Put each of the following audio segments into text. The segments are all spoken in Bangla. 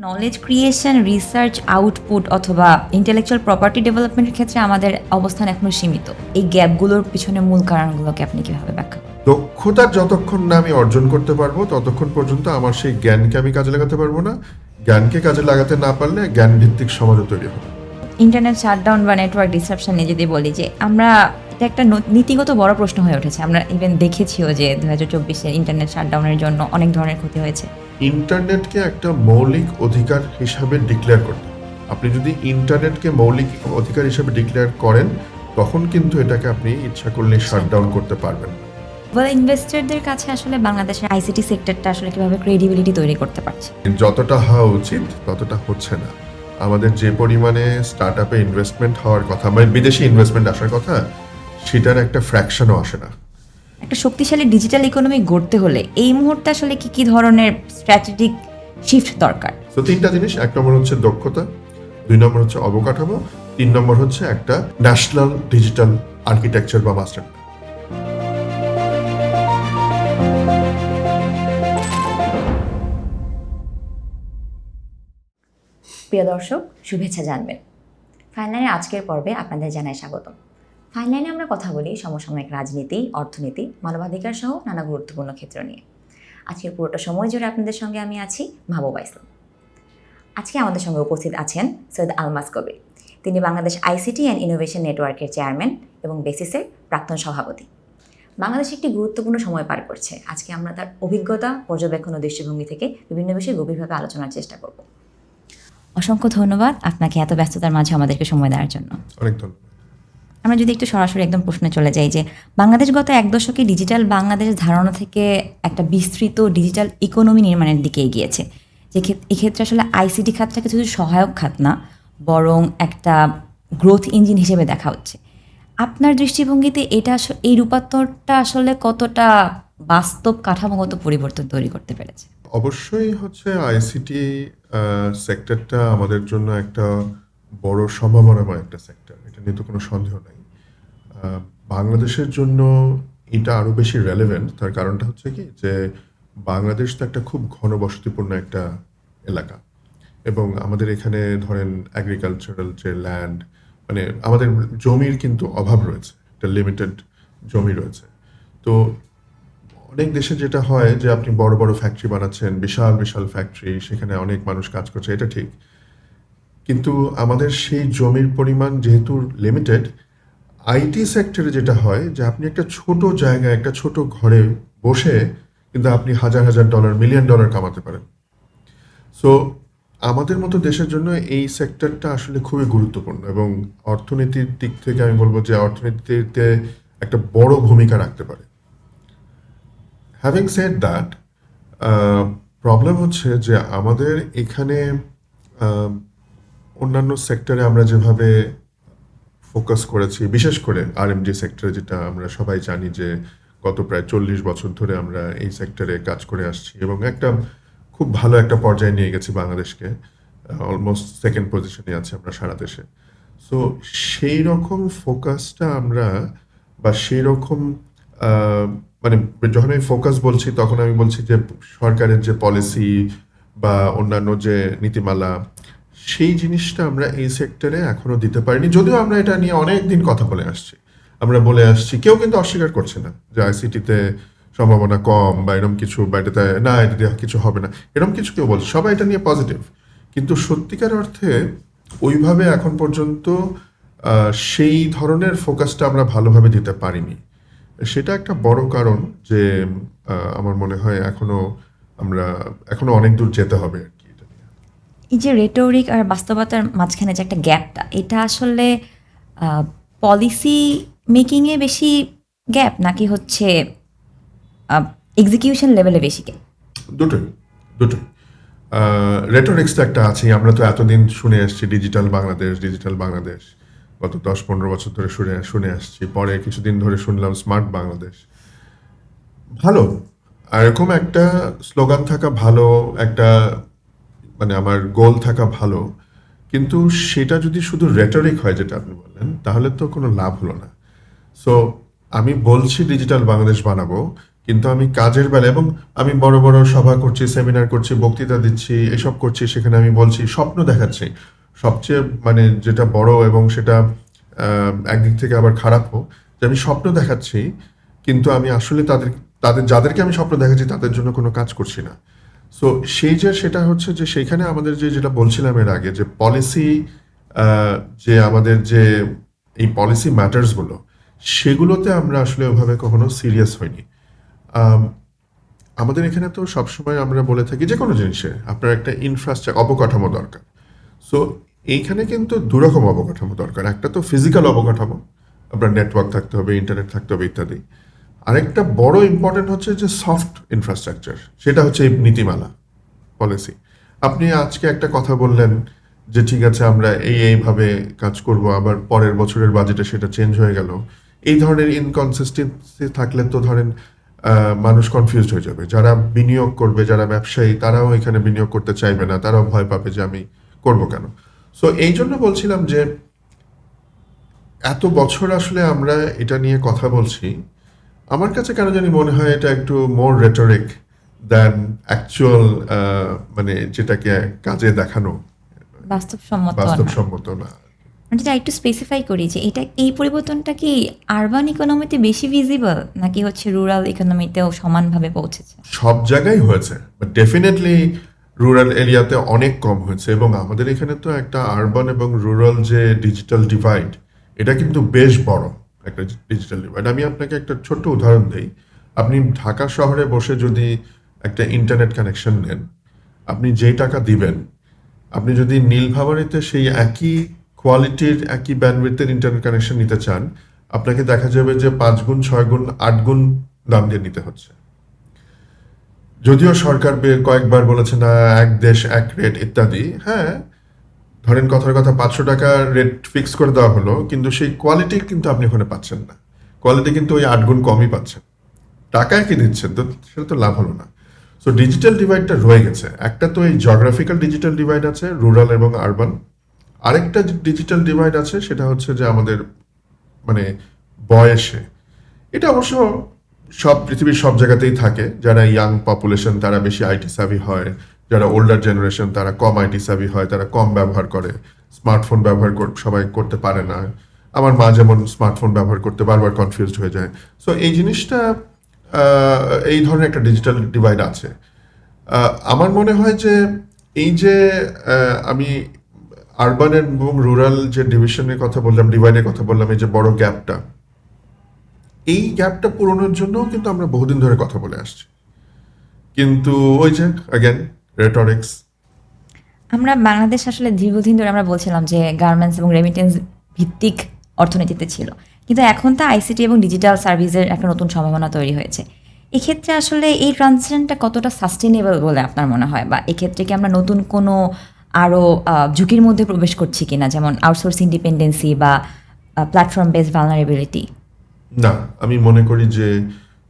নলেজ ক্রিয়েশন, রিসার্চ আউটপুট অথবা ইন্টেলেকচুয়াল প্রপার্টি ডেভেলপমেন্টের ক্ষেত্রে আমাদের অবস্থান এখনো সীমিত। এই গ্যাপগুলোর পিছনে মূল কারণগুলোকে আপনি কিভাবে ব্যাখ্যা করেন? দক্ষতা যতক্ষণ না আমি অর্জন করতে পারবো ততক্ষণ পর্যন্ত আমার সেই জ্ঞানকে আমি কাজে লাগাতে পারবো না। জ্ঞানকে কাজে লাগাতে না পারলে জ্ঞান ভিত্তিক সমাজও তৈরি হবে। ইন্টারনেট শাটডাউন বা নেটওয়ার্ক ডিসরাপশন নিয়ে যদি বলি যে আমরা এটা একটা নীতিগত বড় প্রশ্ন হয়ে উঠেছে। আমরা ইভেন দেখেছিও যে 2024-এ ইন্টারনেট শাটডাউনের জন্য অনেক ধরনের ক্ষতি হয়েছে। ইন্টারনেটকে একটা মৌলিক অধিকার হিসাবে ডিক্লেয়ার করতে হবে। আপনি যদি ইন্টারনেটকে মৌলিক অধিকার হিসাবে ডিক্লেয়ার করেন তখন কিন্তু এটাকে আপনি ইচ্ছা করলে শাটডাউন করতে পারবেন। ইনভেস্টরদের কাছে আসলে বাংলাদেশের আইসিটি সেক্টরটা আসলে কিভাবে ক্রেডিবিলিটি তৈরি করতে পারছে? যতটা হওয়া উচিত ততটা হচ্ছে না। আমাদের যে পরিমাণে স্টার্ট আপে ইনভেস্টমেন্ট হওয়ার কথা, মানে বিদেশি ইনভেস্টমেন্ট আসার কথা, সেটার একটা ফ্র্যাকশনও আসে না। একটা শক্তিশালী ডিজিটাল ইকোনমি গড়তে হলে এই মুহূর্তে আসলে কি ধরনের স্ট্র্যাটেজিক শিফট দরকার? তো তিনটা জিনিস, এক নম্বর হচ্ছে দক্ষতা, দুই নম্বর হচ্ছে অবকাঠামো, তিন নম্বর হচ্ছে একটা ন্যাশনাল ডিজিটাল আর্কিটেকচার বা মাস্টার। প্রিয় দর্শক, শুভেচ্ছা জানবেন। ফাইনলাইনের আজকের পর্বে আপনাদের জানাই স্বাগতম। ফাইনলাইনে আমরা কথা বলি সমসাময়িক রাজনীতি, অর্থনীতি, মানবাধিকার সহ নানা গুরুত্বপূর্ণ ক্ষেত্র নিয়ে। আজকের পুরোটা সময় জুড়ে আপনাদের সঙ্গে আমি আছি, মাহবুবা ইসলাম। আজকে আমাদের সঙ্গে উপস্থিত আছেন সৈয়দ আলমাস কবির। তিনি বাংলাদেশ আইসিটি অ্যান্ড ইনোভেশন নেটওয়ার্কের চেয়ারম্যান এবং বেসিসের প্রাক্তন সভাপতি। বাংলাদেশ একটি গুরুত্বপূর্ণ সময় পার করছে। আজকে আমরা তার অভিজ্ঞতা, পর্যবেক্ষণ ও দৃষ্টিভঙ্গি থেকে বিভিন্ন বিষয়ে গভীরভাবে আলোচনার চেষ্টা করব। অসংখ্য ধন্যবাদ আপনাকে এত ব্যস্ততার মাঝে আমাদেরকে সময় দেওয়ার জন্য। অনেক ধন্যবাদ। আমরা যদি একটু সরাসরি একদম প্রশ্নে চলে যাই যে বাংলাদেশ গত এক দশকে ডিজিটাল বাংলাদেশ ধারণা থেকে একটা বিস্তৃত ডিজিটাল ইকোনমি নির্মাণের দিকে এগিয়েছে, যে এক্ষেত্রে আসলে আইসিটি খাতটাকে শুধু সহায়ক খাত না, বরং একটা গ্রোথ ইঞ্জিন হিসেবে দেখা হচ্ছে। আপনার দৃষ্টিভঙ্গিতে এই রূপান্তরটা আসলে কতটা বাস্তব কাঠামোগত পরিবর্তন তৈরি করতে পেরেছে? অবশ্যই হচ্ছে আইসিটি সেক্টরটা আমাদের জন্য একটা বড় সম্ভাবনাময় একটা সেক্টর, এটা নিয়ে তো কোনো সন্দেহ নাই। বাংলাদেশের জন্য এটা আরও বেশি রেলেভেন্ট। তার কারণটা হচ্ছে কি, যে বাংলাদেশ তো একটা খুব ঘনবসতিপূর্ণ একটা এলাকা, এবং আমাদের এখানে ধরেন অ্যাগ্রিকালচারাল যে ল্যান্ড, মানে আমাদের জমির কিন্তু অভাব রয়েছে, একটা লিমিটেড জমি রয়েছে। তো অনেক দেশে যেটা হয় যে আপনি বড় বড় ফ্যাক্টরি বানাচ্ছেন, বিশাল বিশাল ফ্যাক্টরি, সেখানে অনেক মানুষ কাজ করছে, এটা ঠিক। কিন্তু আমাদের সেই জমির পরিমাণ যেহেতু লিমিটেড, আইটি সেক্টরে যেটা হয় যে আপনি একটা ছোট জায়গায়, একটা ছোট ঘরে বসে কিন্তু আপনি হাজার হাজার ডলার, মিলিয়ন ডলার কামাতে পারেন। সো আমাদের মতো দেশের জন্য এই সেক্টরটা আসলে খুবই গুরুত্বপূর্ণ, এবং অর্থনীতির দিক থেকে আমি বলবো যে অর্থনীতিতে একটা বড় ভূমিকা রাখতে পারে। হ্যাভিং সেড দ্যাট, প্রবলেম হচ্ছে যে আমাদের এখানে অন্যান্য সেক্টরে আমরা যেভাবে ফোকাস করেছি, বিশেষ করে আরএমজি সেক্টরে, যেটা আমরা সবাই জানি যে গত প্রায় 40 বছর ধরে আমরা এই সেক্টরে কাজ করে আসছি, এবং একটা খুব ভালো একটা পর্যায়ে নিয়ে গেছি বাংলাদেশকে। অলমোস্ট সেকেন্ড পজিশনে আছে আমরা সারা দেশে। সো সেই রকম ফোকাসটা আমরা, বা সেই রকম মানে যখন আমি ফোকাস বলছি তখন আমি বলছি যে সরকারের যে পলিসি বা অন্যান্য যে নীতিমালা, সেই জিনিসটা আমরা এই সেক্টরে এখনো দিতে পারিনি। যদিও আমরা এটা নিয়ে অনেক দিন কথা বলে আসছি, আমরা বলে আসছি, কেউ কিন্তু অস্বীকার করছে না যে আইসিটিতে সম্ভাবনা কম বা এরকম কিছু, বা এটাতে না, এটা দিয়ে কিছু হবে না, এরকম কিছু কেউ বলছে। সবাই এটা নিয়ে পজিটিভ, কিন্তু সত্যিকার অর্থে ওইভাবে এখন পর্যন্ত সেই ধরনের ফোকাসটা আমরা ভালোভাবে দিতে পারিনি। সেটা একটা বড় কারণ যে আমার মনে হয় এখনো অনেক দূর যেতে হবে আর কি। এই যে রেটোরিক আর বাস্তবতার মাঝখানে যে একটা গ্যাপটা, এটা আসলে পলিসি মেকিংয়ে বেশি গ্যাপ, নাকি হচ্ছে এক্সিকিউশন লেভেলে বেশি গ্যাপ? দুটোই। রেটোরিক্স তো একটা আছেই, আমরা তো এতদিন শুনে আসছি ডিজিটাল বাংলাদেশ, গত 10-15 বছর ধরে শুনে আসছি। পরে কিছুদিন ধরে শুনলাম স্মার্ট বাংলাদেশ। ভালো, এরকম একটা স্লোগান থাকা ভালো, একটা মানে আমার গোল থাকা ভালো, কিন্তু সেটা যদি শুধু রেটরিক হয়, যেটা আপনি বললেন, তাহলে তো কোনো লাভ হলো না। সো আমি বলছি ডিজিটাল বাংলাদেশ বানাবো, কিন্তু আমি কাজের বেলা এবং আমি বড় বড় সভা করছি, সেমিনার করছি, বক্তৃতা দিচ্ছি, এসব করছি, সেখানে আমি বলছি, স্বপ্ন দেখাচ্ছি। সবচেয়ে মানে যেটা বড় এবং সেটা একদিক থেকে আবার খারাপও, যে আমি স্বপ্ন দেখাচ্ছি কিন্তু আমি আসলে তাদের তাদের যাদেরকে আমি স্বপ্ন দেখাচ্ছি তাদের জন্য কোনো কাজ করছি না। সো সেই যে সেটা হচ্ছে যে সেইখানে আমাদের যেটা বলছিলাম এর আগে, যে পলিসি, যে আমাদের যে এই পলিসি ম্যাটার্সগুলো, সেগুলোতে আমরা আসলে ওভাবে কখনো সিরিয়াস হইনি। আম, আমাদের এখানে তো সবসময় আমরা বলে থাকি যে কোনো জিনিসে আপনার একটা ইনফ্রাস্ট্রাকচার, অবকাঠামো দরকার। সো এইখানে কিন্তু দুরকম অবকাঠামো দরকার। একটা তো ফিজিক্যাল অবকাঠামো, আপনার নেটওয়ার্ক থাকতে হবে, ইন্টারনেট থাকতে হবে ইত্যাদি। আরেকটা বড় ইম্পর্টেন্ট হচ্ছে যে সফট ইনফ্রাস্ট্রাকচার, সেটা হচ্ছে এই নীতিমালা, পলিসি। আপনি আজকে একটা কথা বললেন যে ঠিক আছে আমরা এইভাবে কাজ করব, আবার পরের বছরের বাজেটে সেটা চেঞ্জ হয়ে গেল। এই ধরনের ইনকনসিস্টেন্সি থাকলে তো ধরেন মানুষ কনফিউজড হয়ে যাবে। যারা বিনিয়োগ করবে, যারা ব্যবসায়ী, তারাও এখানে বিনিয়োগ করতে চাইবে না, তারাও ভয় পাবে যে আমি করব কেন। সো এই জন্য বলছিলাম যে এত বছর আসলে আমরা এটা নিয়ে কথা বলছি, আমার কাছে কেন জানি মনে হয় এটা একটু মোর রেটরিক দ্যান অ্যাকচুয়াল, মানে যেটাকে কাজে দেখানো, বাস্তবসম্মত না। বাস্তবসম্মত না। মানে যদি একটু স্পেসিফাই করি যে এই পরিবর্তনটা কি আরবান ইকোনমিতে বেশি ভিজিবল নাকি হচ্ছে রুরাল ইকোনমিতেও সমানভাবে পৌঁছেছে? সব জায়গায় হয়েছে, বাট ডেফিনেটলি রুরাল এরিয়াতে অনেক কম হয়েছে। এবং আমাদের এখানে তো একটা আরবান এবং রুরাল যে ডিজিটাল ডিভাইড, এটা কিন্তু বেশ বড় একটা ডিজিটাল ডিভাইড। আমি আপনাকে একটা ছোট্ট উদাহরণ দিই। আপনি ঢাকা শহরে বসে যদি একটা ইন্টারনেট কানেকশন নেন, আপনি যেই টাকা দিবেন, আপনি যদি নীলফামারীতে সেই একই কোয়ালিটির, একই ব্যান্ডউইথের ইন্টারনেট কানেকশন নিতে চান, আপনাকে দেখা যাবে যে 5 গুণ, 6 গুণ, 8 গুণ দাম দিয়ে নিতে হচ্ছে। যদিও সরকার কয়েকবার বলেছে না, এক দেশ এক রেট ইত্যাদি, হ্যাঁ, ধরেন কথার কথা 500 টাকা রেট ফিক্স করে দেওয়া হলো, কিন্তু সেই কোয়ালিটি কিন্তু আপনি ওখানে পাচ্ছেন না। কোয়ালিটি কিন্তু ওই 8 গুণ কমই পাচ্ছেন, টাকায় কি দিচ্ছেন, তো সেটা তো লাভ হলো না। সো ডিজিটাল ডিভাইডটা রয়ে গেছে। একটা তো এই জিওগ্রাফিক্যাল ডিজিটাল ডিভাইড আছে, রুরাল এবং আরবান। আরেকটা ডিজিটাল ডিভাইড আছে, সেটা হচ্ছে যে আমাদের মানে বয়সে। এটা অবশ্য পৃথিবীর সব জায়গাতেই থাকে। যারা ইয়াং পপুলেশন তারা বেশি আইটি সাভি হয়, যারা ওল্ডার জেনারেশন তারা কম আইটি সাভি হয়, তারা কম ব্যবহার করে, স্মার্টফোন ব্যবহার সবাই করতে পারে না। আমার মা যেমন স্মার্টফোন ব্যবহার করতে বারবার কনফিউজড হয়ে যায়। সো এই জিনিসটা, এই ধরনের একটা ডিজিটাল ডিভাইড আছে। আমার মনে হয় যে এই যে আমি আরবান এবং রুরাল যে ডিভিশনের কথা বললাম, ডিভাইডের কথা বললাম, এই যে বড় গ্যাপটা, এই গ্যাপটা পূরণের জন্য কিন্তু আমরা বহুদিন ধরে কথা বলে আসছি। কিন্তু ওই যে অ্যাগেন রেটরিক্স। আমরা বাংলাদেশ আসলে দীর্ঘদিন ধরে আমরা বলছিলাম যে গার্মেন্টস এবং রেমিটেন্স ভিত্তিক অর্থনীতিতে ছিল, কিন্তু এখন তো আইসিটি এবং ডিজিটাল সার্ভিসের একটা নতুন সম্ভাবনা তৈরি হয়েছে। এক্ষেত্রে আসলে এই ট্রানজিশনটা কতটা সাস্টেনেবল বলে আপনার মনে হয়, বা এক্ষেত্রে কি আমরা নতুন কোনো আরও ঝুঁকির মধ্যে প্রবেশ করছি কিনা, যেমন আউটসোর্স ইন্ডিপেন্ডেন্সি বা প্ল্যাটফর্ম বেসড ভালনারেবিলিটি? না, আমি মনে করি যে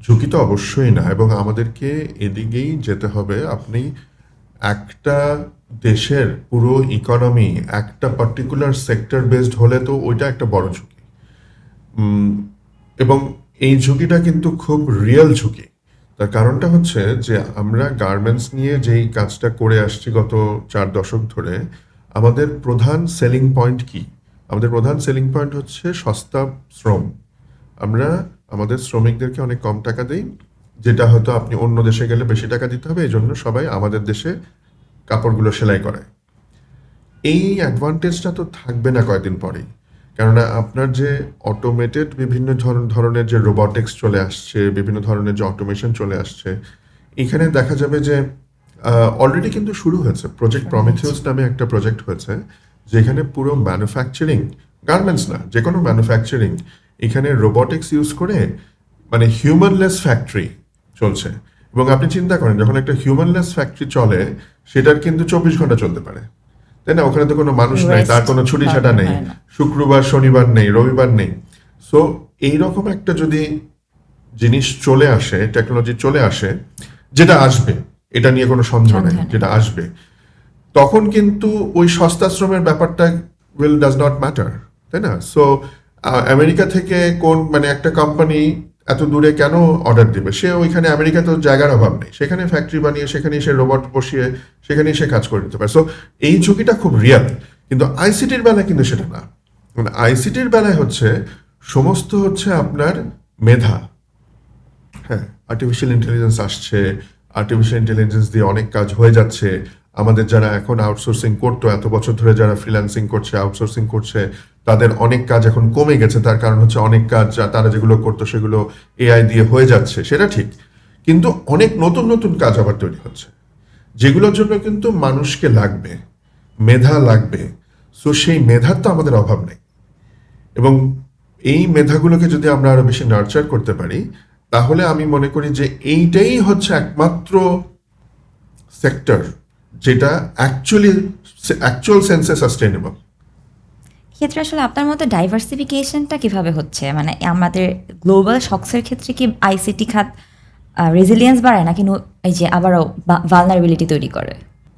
ঝুঁকি তো অবশ্যই না, এবং আমাদেরকে এদিকেই যেতে হবে। আপনি একটা দেশের পুরো ইকোনমি একটা পার্টিকুলার সেক্টর বেসড হলে তো ওইটা একটা বড় ঝুঁকি। এবং এই ঝুঁকিটা কিন্তু খুব রিয়েল ঝুঁকি। তার কারণটা হচ্ছে যে আমরা গার্মেন্টস নিয়ে যেই কাজটা করে আসছি গত 4 দশক ধরে, আমাদের প্রধান সেলিং পয়েন্ট কি? আমাদের প্রধান সেলিং পয়েন্ট হচ্ছে সস্তা শ্রম। আমরা আমাদের শ্রমিকদেরকে অনেক কম টাকা দিই, যেটা হয়তো আপনি অন্য দেশে গেলে বেশি টাকা দিতে হবে, এই জন্য সবাই আমাদের দেশে কাপড়গুলো সেলাই করায়। এই অ্যাডভান্টেজটা তো থাকবে না কয়েকদিন পরেই। কেননা আপনার যে অটোমেটেড বিভিন্ন ধরনের যে রোবটিক্স চলে আসছে, বিভিন্ন ধরনের যে অটোমেশন চলে আসছে, এখানে দেখা যাবে যে অলরেডি কিন্তু শুরু হয়েছে। প্রজেক্ট প্রমিথিউস নামে একটা প্রজেক্ট হয়েছে, যেখানে পুরো ম্যানুফ্যাকচারিং, গার্মেন্টস না, যে কোনো ম্যানুফ্যাকচারিং, এখানে রোবটিক্স ইউজ করে মানে হিউম্যানলেস ফ্যাক্টরি চলছে। এবং আপনি চিন্তা করেন, যখন একটা হিউম্যানলেস ফ্যাক্টরি চলে, সেটার কিন্তু 24 ঘন্টা চলতে পারে, তাই না? ওখানে তো কোনো মানুষ নাই, তার কোনো ছুটি ছাটা নেই, শুক্রবার শনিবার নেই, রবিবার নেই। সো এইরকম একটা যদি জিনিস চলে আসে, টেকনোলজি চলে আসে, যেটা আসবে, এটা নিয়ে কোনো সন্দেহ নেই, যেটা আসবে, তখন কিন্তু ওই সস্তা শ্রমের ব্যাপারটা ডাজ নট ম্যাটার, তাই না? সো আমেরিকা থেকে কোন মানে একটা কোম্পানি এত দূরে কেন অর্ডার দিবে? সে ওইখানে আমেরিকাতে জায়গার অভাব নেই, সেখানে ফ্যাক্টরি বানিয়ে সেখানে সে রোবট বসিয়ে সেখানেই সে কাজ করে নিতে পারে। সো এই ঝুঁকিটা খুব রিয়াল, কিন্তু আইসিটির বেলায় কিন্তু সেটা না। মানে আইসিটির বেলায় হচ্ছে সমস্ত হচ্ছে আপনার মেধা। হ্যাঁ, আর্টিফিশিয়াল ইন্টেলিজেন্স আসছে, আর্টিফিশিয়াল ইন্টেলিজেন্স দিয়ে অনেক কাজ হয়ে যাচ্ছে। আমাদের যারা এখন আউটসোর্সিং করতো, এত বছর ধরে যারা ফ্রিল্যান্সিং করছে, আউটসোর্সিং করছে, তাদের অনেক কাজ এখন কমে গেছে। তার কারণ হচ্ছে অনেক কাজ তারা যেগুলো করতো সেগুলো এআই দিয়ে হয়ে যাচ্ছে, সেটা ঠিক। কিন্তু অনেক নতুন নতুন কাজ আবার তৈরি হচ্ছে, যেগুলোর জন্য কিন্তু মানুষকে লাগবে, মেধা লাগবে। সো সেই মেধার তো আমাদের অভাব নেই, এবং এই মেধাগুলোকে যদি আমরা আরো বেশি নার্চার করতে পারি, তাহলে আমি মনে করি যে এইটাই হচ্ছে একমাত্র সেক্টর যেটা অ্যাকচুয়াল সেন্সে সাস্টেনেবল। ক্ষেত্রে আসলে আপনার মতে ডাইভার্সিফিকেশনটা কিভাবে হচ্ছে, মানে আমাদের গ্লোবাল শক্সের ক্ষেত্রে কি আইসিটি খাত রেজিলিয়েন্স বাড়ায় নাকি এই যে আবারও ভালনারেবিলিটি তৈরি করে?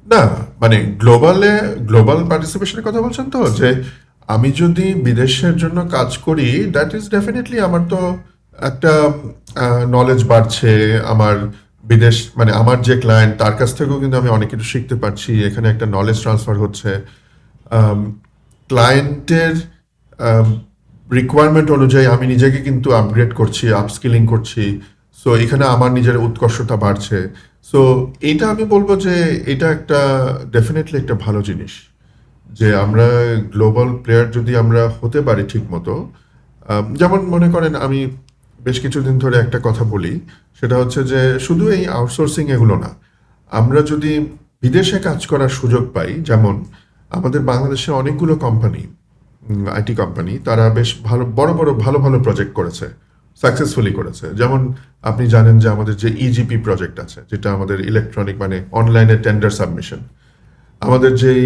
না, মানে গ্লোবাল পার্টিসিপেশনের কথা বলছেন তো, যে আমি যদি বিদেশের জন্য কাজ করি, দ্যাট ইজ ডেফিনেটলি আমার তো একটা নলেজ বাড়ছে। আমার বিদেশ মানে আমার যে ক্লায়েন্ট তার কাছ থেকেও কিন্তু আমি অনেক কিছু শিখতে পারছি, এখানে একটা নলেজ ট্রান্সফার হচ্ছে। ক্লায়েন্টের রিকোয়ারমেন্ট অনুযায়ী আমি নিজেকে কিন্তু আপগ্রেড করছি, আপস্কিলিং করছি। সো এখানে আমার নিজের উৎকর্ষতা বাড়ছে। সো এটা আমি বলবো যে এটা একটা ডেফিনেটলি একটা ভালো জিনিস, যে আমরা গ্লোবাল প্লেয়ার যদি আমরা হতে পারি ঠিক মতো। যেমন মনে করেন আমি বেশ কিছুদিন ধরে একটা কথা বলি, সেটা হচ্ছে যে শুধু এই আউটসোর্সিং এগুলো না, আমরা যদি বিদেশে কাজ করার সুযোগ পাই, যেমন আমাদের বাংলাদেশে অনেকগুলো কোম্পানি, আইটি কোম্পানি, তারা বেশ ভালো বড় বড় ভালো ভালো প্রজেক্ট করেছে, সাকসেসফুলি করেছে। যেমন আপনি জানেন যে আমাদের যে ইজিপি প্রজেক্ট আছে, যেটা আমাদের ইলেকট্রনিক মানে অনলাইনে টেন্ডার সাবমিশন, আমাদের যেই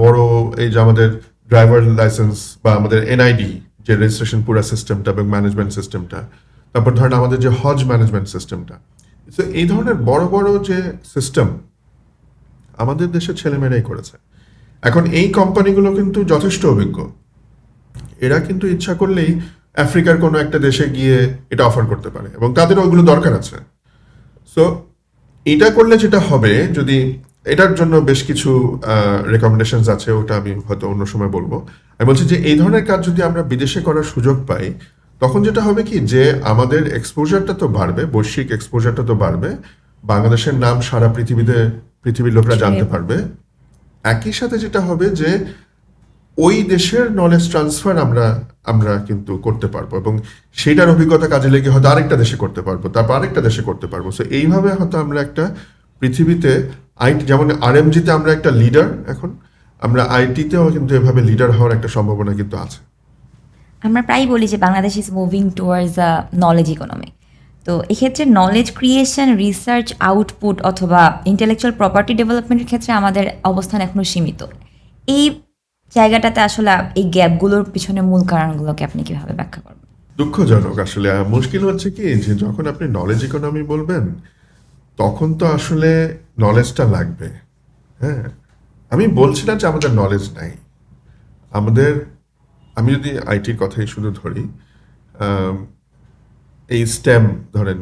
বড় এই যে আমাদের ড্রাইভার লাইসেন্স বা আমাদের এনআইডি যে রেজিস্ট্রেশন পুরো সিস্টেমটা এবং ম্যানেজমেন্ট সিস্টেমটা, তারপর ধরেন আমাদের যে হজ ম্যানেজমেন্ট সিস্টেমটা। তো এই ধরনের বড় বড় যে সিস্টেম আমাদের দেশের ছেলেমেয়েরাই করেছে। এখন এই কোম্পানিগুলো কিন্তু যথেষ্ট অভিজ্ঞ, এরা কিন্তু ইচ্ছা করলেই আফ্রিকার কোনো একটা দেশে গিয়ে এটা অফার করতে পারে, এবং তাদেরও ওগুলো দরকার আছে। সো এটা করলে যেটা হবে, যদি এটার জন্য বেশ কিছু রেকমেন্ডেশনস আছে, ওটা আমি হয়তো অন্য সময় বলবো। আমি বলছি যে এই ধরনের কাজ যদি আমরা বিদেশে করার সুযোগ পাই, তখন যেটা হবে কি, যে আমাদের এক্সপোজারটা তো বাড়বে, বৈশ্বিক এক্সপোজারটা তো বাড়বে, বাংলাদেশের নাম সারা পৃথিবীর লোকরা জানতে পারবে। একই সাথে যেটা হবে যে ওই দেশের নলেজ ট্রান্সফার আমরা আমরা কিন্তু করতে পারবো, এবং সেটার অভিজ্ঞতা কাজে লেগে হয়তো আরেকটা দেশে করতে পারবো, তারপর আরেকটা দেশে করতে পারবো। সো এইভাবে হয়তো আমরা একটা পৃথিবীতে আইটি, যেমন আরএমজিতে আমরা একটা লিডার, এখন আমরা আইটিতেও কিন্তু এভাবে লিডার হওয়ার একটা সম্ভাবনা কিন্তু আছে। আমরা প্রায়ই বলি যে Bangladesh is moving towards a knowledge economy. তো এক্ষেত্রে নলেজ ক্রিয়েশন, রিসার্চ আউটপুট অথবা ইন্টেলেকচুয়াল প্রপার্টি ডেভেলপমেন্টের ক্ষেত্রে আমাদের অবস্থান এখনও সীমিত। এই জায়গাটাতে আসলে এই গ্যাপগুলোর পিছনে মূল কারণগুলোকে আপনি কিভাবে ব্যাখ্যা করবেন? দুঃখজনক আসলে। মুশকিল হচ্ছে কি, যে যখন আপনি নলেজ ইকোনমি বলবেন, তখন তো আসলে নলেজটা লাগবে। হ্যাঁ, আমি বলছি না যে আমাদের নলেজ নাই। আমাদের, আমি যদি আইটির কথাই শুধু ধরি, আম, এই স্টেম ধরেন,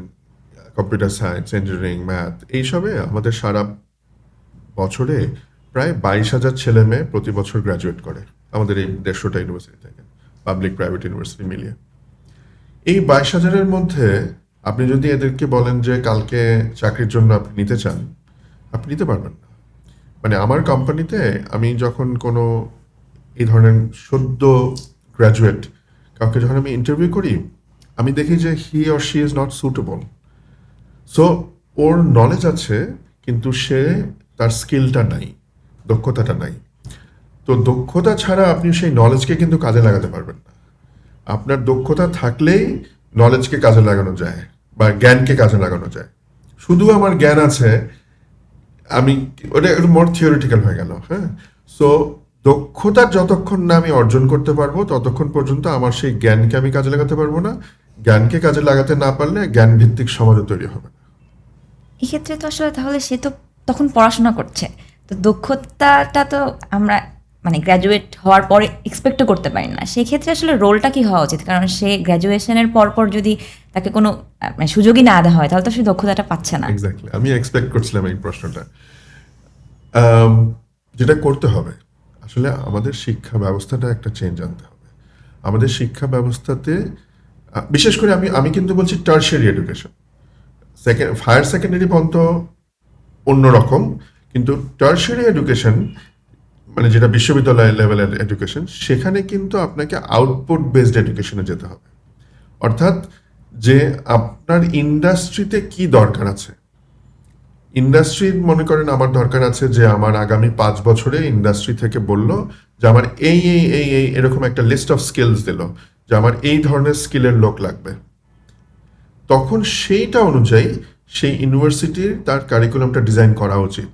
কম্পিউটার সায়েন্স, ইঞ্জিনিয়ারিং, ম্যাথ, এইসবে আমাদের সারা বছরে প্রায় 22,000 ছেলে মেয়ে প্রতি বছর গ্র্যাজুয়েট করে আমাদের এই 150টা ইউনিভার্সিটি থেকে, পাবলিক প্রাইভেট ইউনিভার্সিটি মিলিয়ে। এই 22,000-এর মধ্যে আপনি যদি এদেরকে বলেন যে কালকে চাকরির জন্য আপনি নিতে চান, আপনি নিতে পারবেন না। মানে আমার কোম্পানিতে আমি যখন কোনো এই ধরনের সদ্য গ্র্যাজুয়েট কাউকে যখন আমি ইন্টারভিউ করি, আমি দেখি যে he or she is not suitable. So or knowledge আছে, কিন্তু সে তার স্কিলটা নাই, দক্ষতাটা নাই। তো দক্ষতা ছাড়া আপনি সেই নলেজকে কিন্তু কাজে লাগাতে পারবেন না। আপনার দক্ষতা থাকলেই নলেজকে কাজে লাগানো যায় বা জ্ঞানকে কাজে লাগানো যায়। শুধু আমার জ্ঞান আছে, আমি, ওটা একটু মোর থিওরিটিক্যাল হয়ে গেল। হ্যাঁ, সো দক্ষতা যতক্ষণ না আমি অর্জন করতে পারবো, ততক্ষণ পর্যন্ত আমার সেই জ্ঞানকে আমি কাজে লাগাতে পারবো না। জ্ঞানকে কাজে লাগাতে না পারলে জ্ঞান ভিত্তিক সমাজও তৈরি হবে না। এক্ষেত্রে তো আসলে তাহলে সে তো তখন পড়াশোনা করছে, তো দক্ষতাটা তো আমরা মানে গ্র্যাজুয়েট হওয়ার পরে এক্সপেক্টও করতে পারি না, সেক্ষেত্রে আসলে রোলটা কি হওয়া উচিত? কারণ সে গ্র্যাজুয়েশনের পর যদি তাকে কোনো মানে সুযোগই না দেওয়া হয়, তাহলে তো সে দক্ষতাটা পাচ্ছে না। এক্স্যাক্টলি, আমি এক্সপেক্ট করছিলাম এই প্রশ্নটা। আম, যেটা করতে হবে, আসলে আমাদের শিক্ষা ব্যবস্থাটা একটা চেঞ্জ আনতে হবে। আমাদের শিক্ষা ব্যবস্থাতে বিশেষ করে আমি আমি কিন্তু বলছি টার্সিয়ারি এডুকেশন, হায়ার সেকেন্ডারি পর্যন্ত অন্যরকম, কিন্তু টার্সিয়ারি এডুকেশন মানে যেটা বিশ্ববিদ্যালয় লেভেলের এডুকেশন, সেখানে কিন্তু আপনাকে আউটপুট বেসড এডুকেশনে যেতে হবে। অর্থাৎ যে আপনার ইন্ডাস্ট্রিতে কি দরকার আছে, ইন্ডাস্ট্রি মনে করেন আমার দরকার আছে যে আমার আগামী 5 বছরে ইন্ডাস্ট্রি থেকে বলল যে আমার এই এই এই এই এরকম একটা লিস্ট অফ স্কিলস দিল যে আমার এই ধরনের স্কিলের লোক লাগবে, তখন সেইটা অনুযায়ী সেই ইউনিভার্সিটির তার কারিকুলামটা ডিজাইন করা উচিত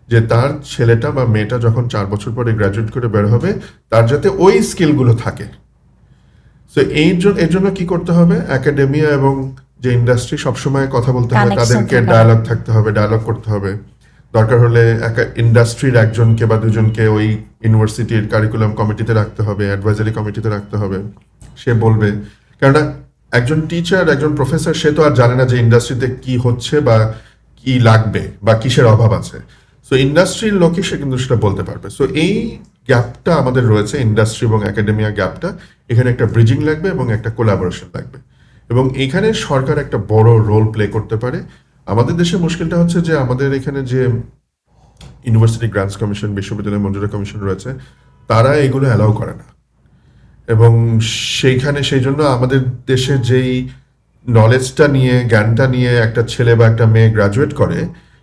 যে তার ছেলেটা বা মেয়েটা যখন 4 বছর পরে গ্র্যাজুয়েট করে বের হবে তার যাতে ওই স্কিলগুলো থাকে। সো এর জন্য কি করতে হবে, একাডেমিয়া এবং যে ইন্ডাস্ট্রি সবসময় কথা বলতে হবে, Connection তাদেরকে থাকা। ডায়ালগ থাকতে হবে, ডায়ালগ করতে হবে। দরকার হলে ইন্ডাস্ট্রির একজনকে বা দুজনকে ওই ইউনিভার্সিটির কারিকুলাম কমিটিতে রাখতে হবে, অ্যাডভাইজারি কমিটিতে রাখতে হবে। সে বলবে, কেননা একজন টিচার, একজন প্রফেসর, সে তো আর জানে না যে ইন্ডাস্ট্রিতে কি হচ্ছে বা কি লাগবে বা কিসের অভাব আছে। সো ইন্ডাস্ট্রির লোকই সে কিন্তু সেটা বলতে পারবে। সো এই গ্যাপটা আমাদের রয়েছে, ইন্ডাস্ট্রি এবং একাডেমিয়া গ্যাপটা, এখানে একটা ব্রিজিং লাগবে এবং একটা কোলাবোরেশন লাগবে, এবং এখানে সরকার একটা বড় রোল প্লে করতে পারে। আমাদের দেশে মুশকিলটা হচ্ছে যে আমাদের এখানে যে ইউনিভার্সিটি গ্রান্টস কমিশন, বিশ্ববিদ্যালয় মঞ্জুরি কমিশন রয়েছে, তারা এগুলো অ্যালাউ করে না, এবং সেইখানে সেই জন্য আমাদের দেশে যেই নলেজটা নিয়ে, জ্ঞানটা নিয়ে একটা ছেলে বা একটা মেয়ে গ্রাজুয়েট করে,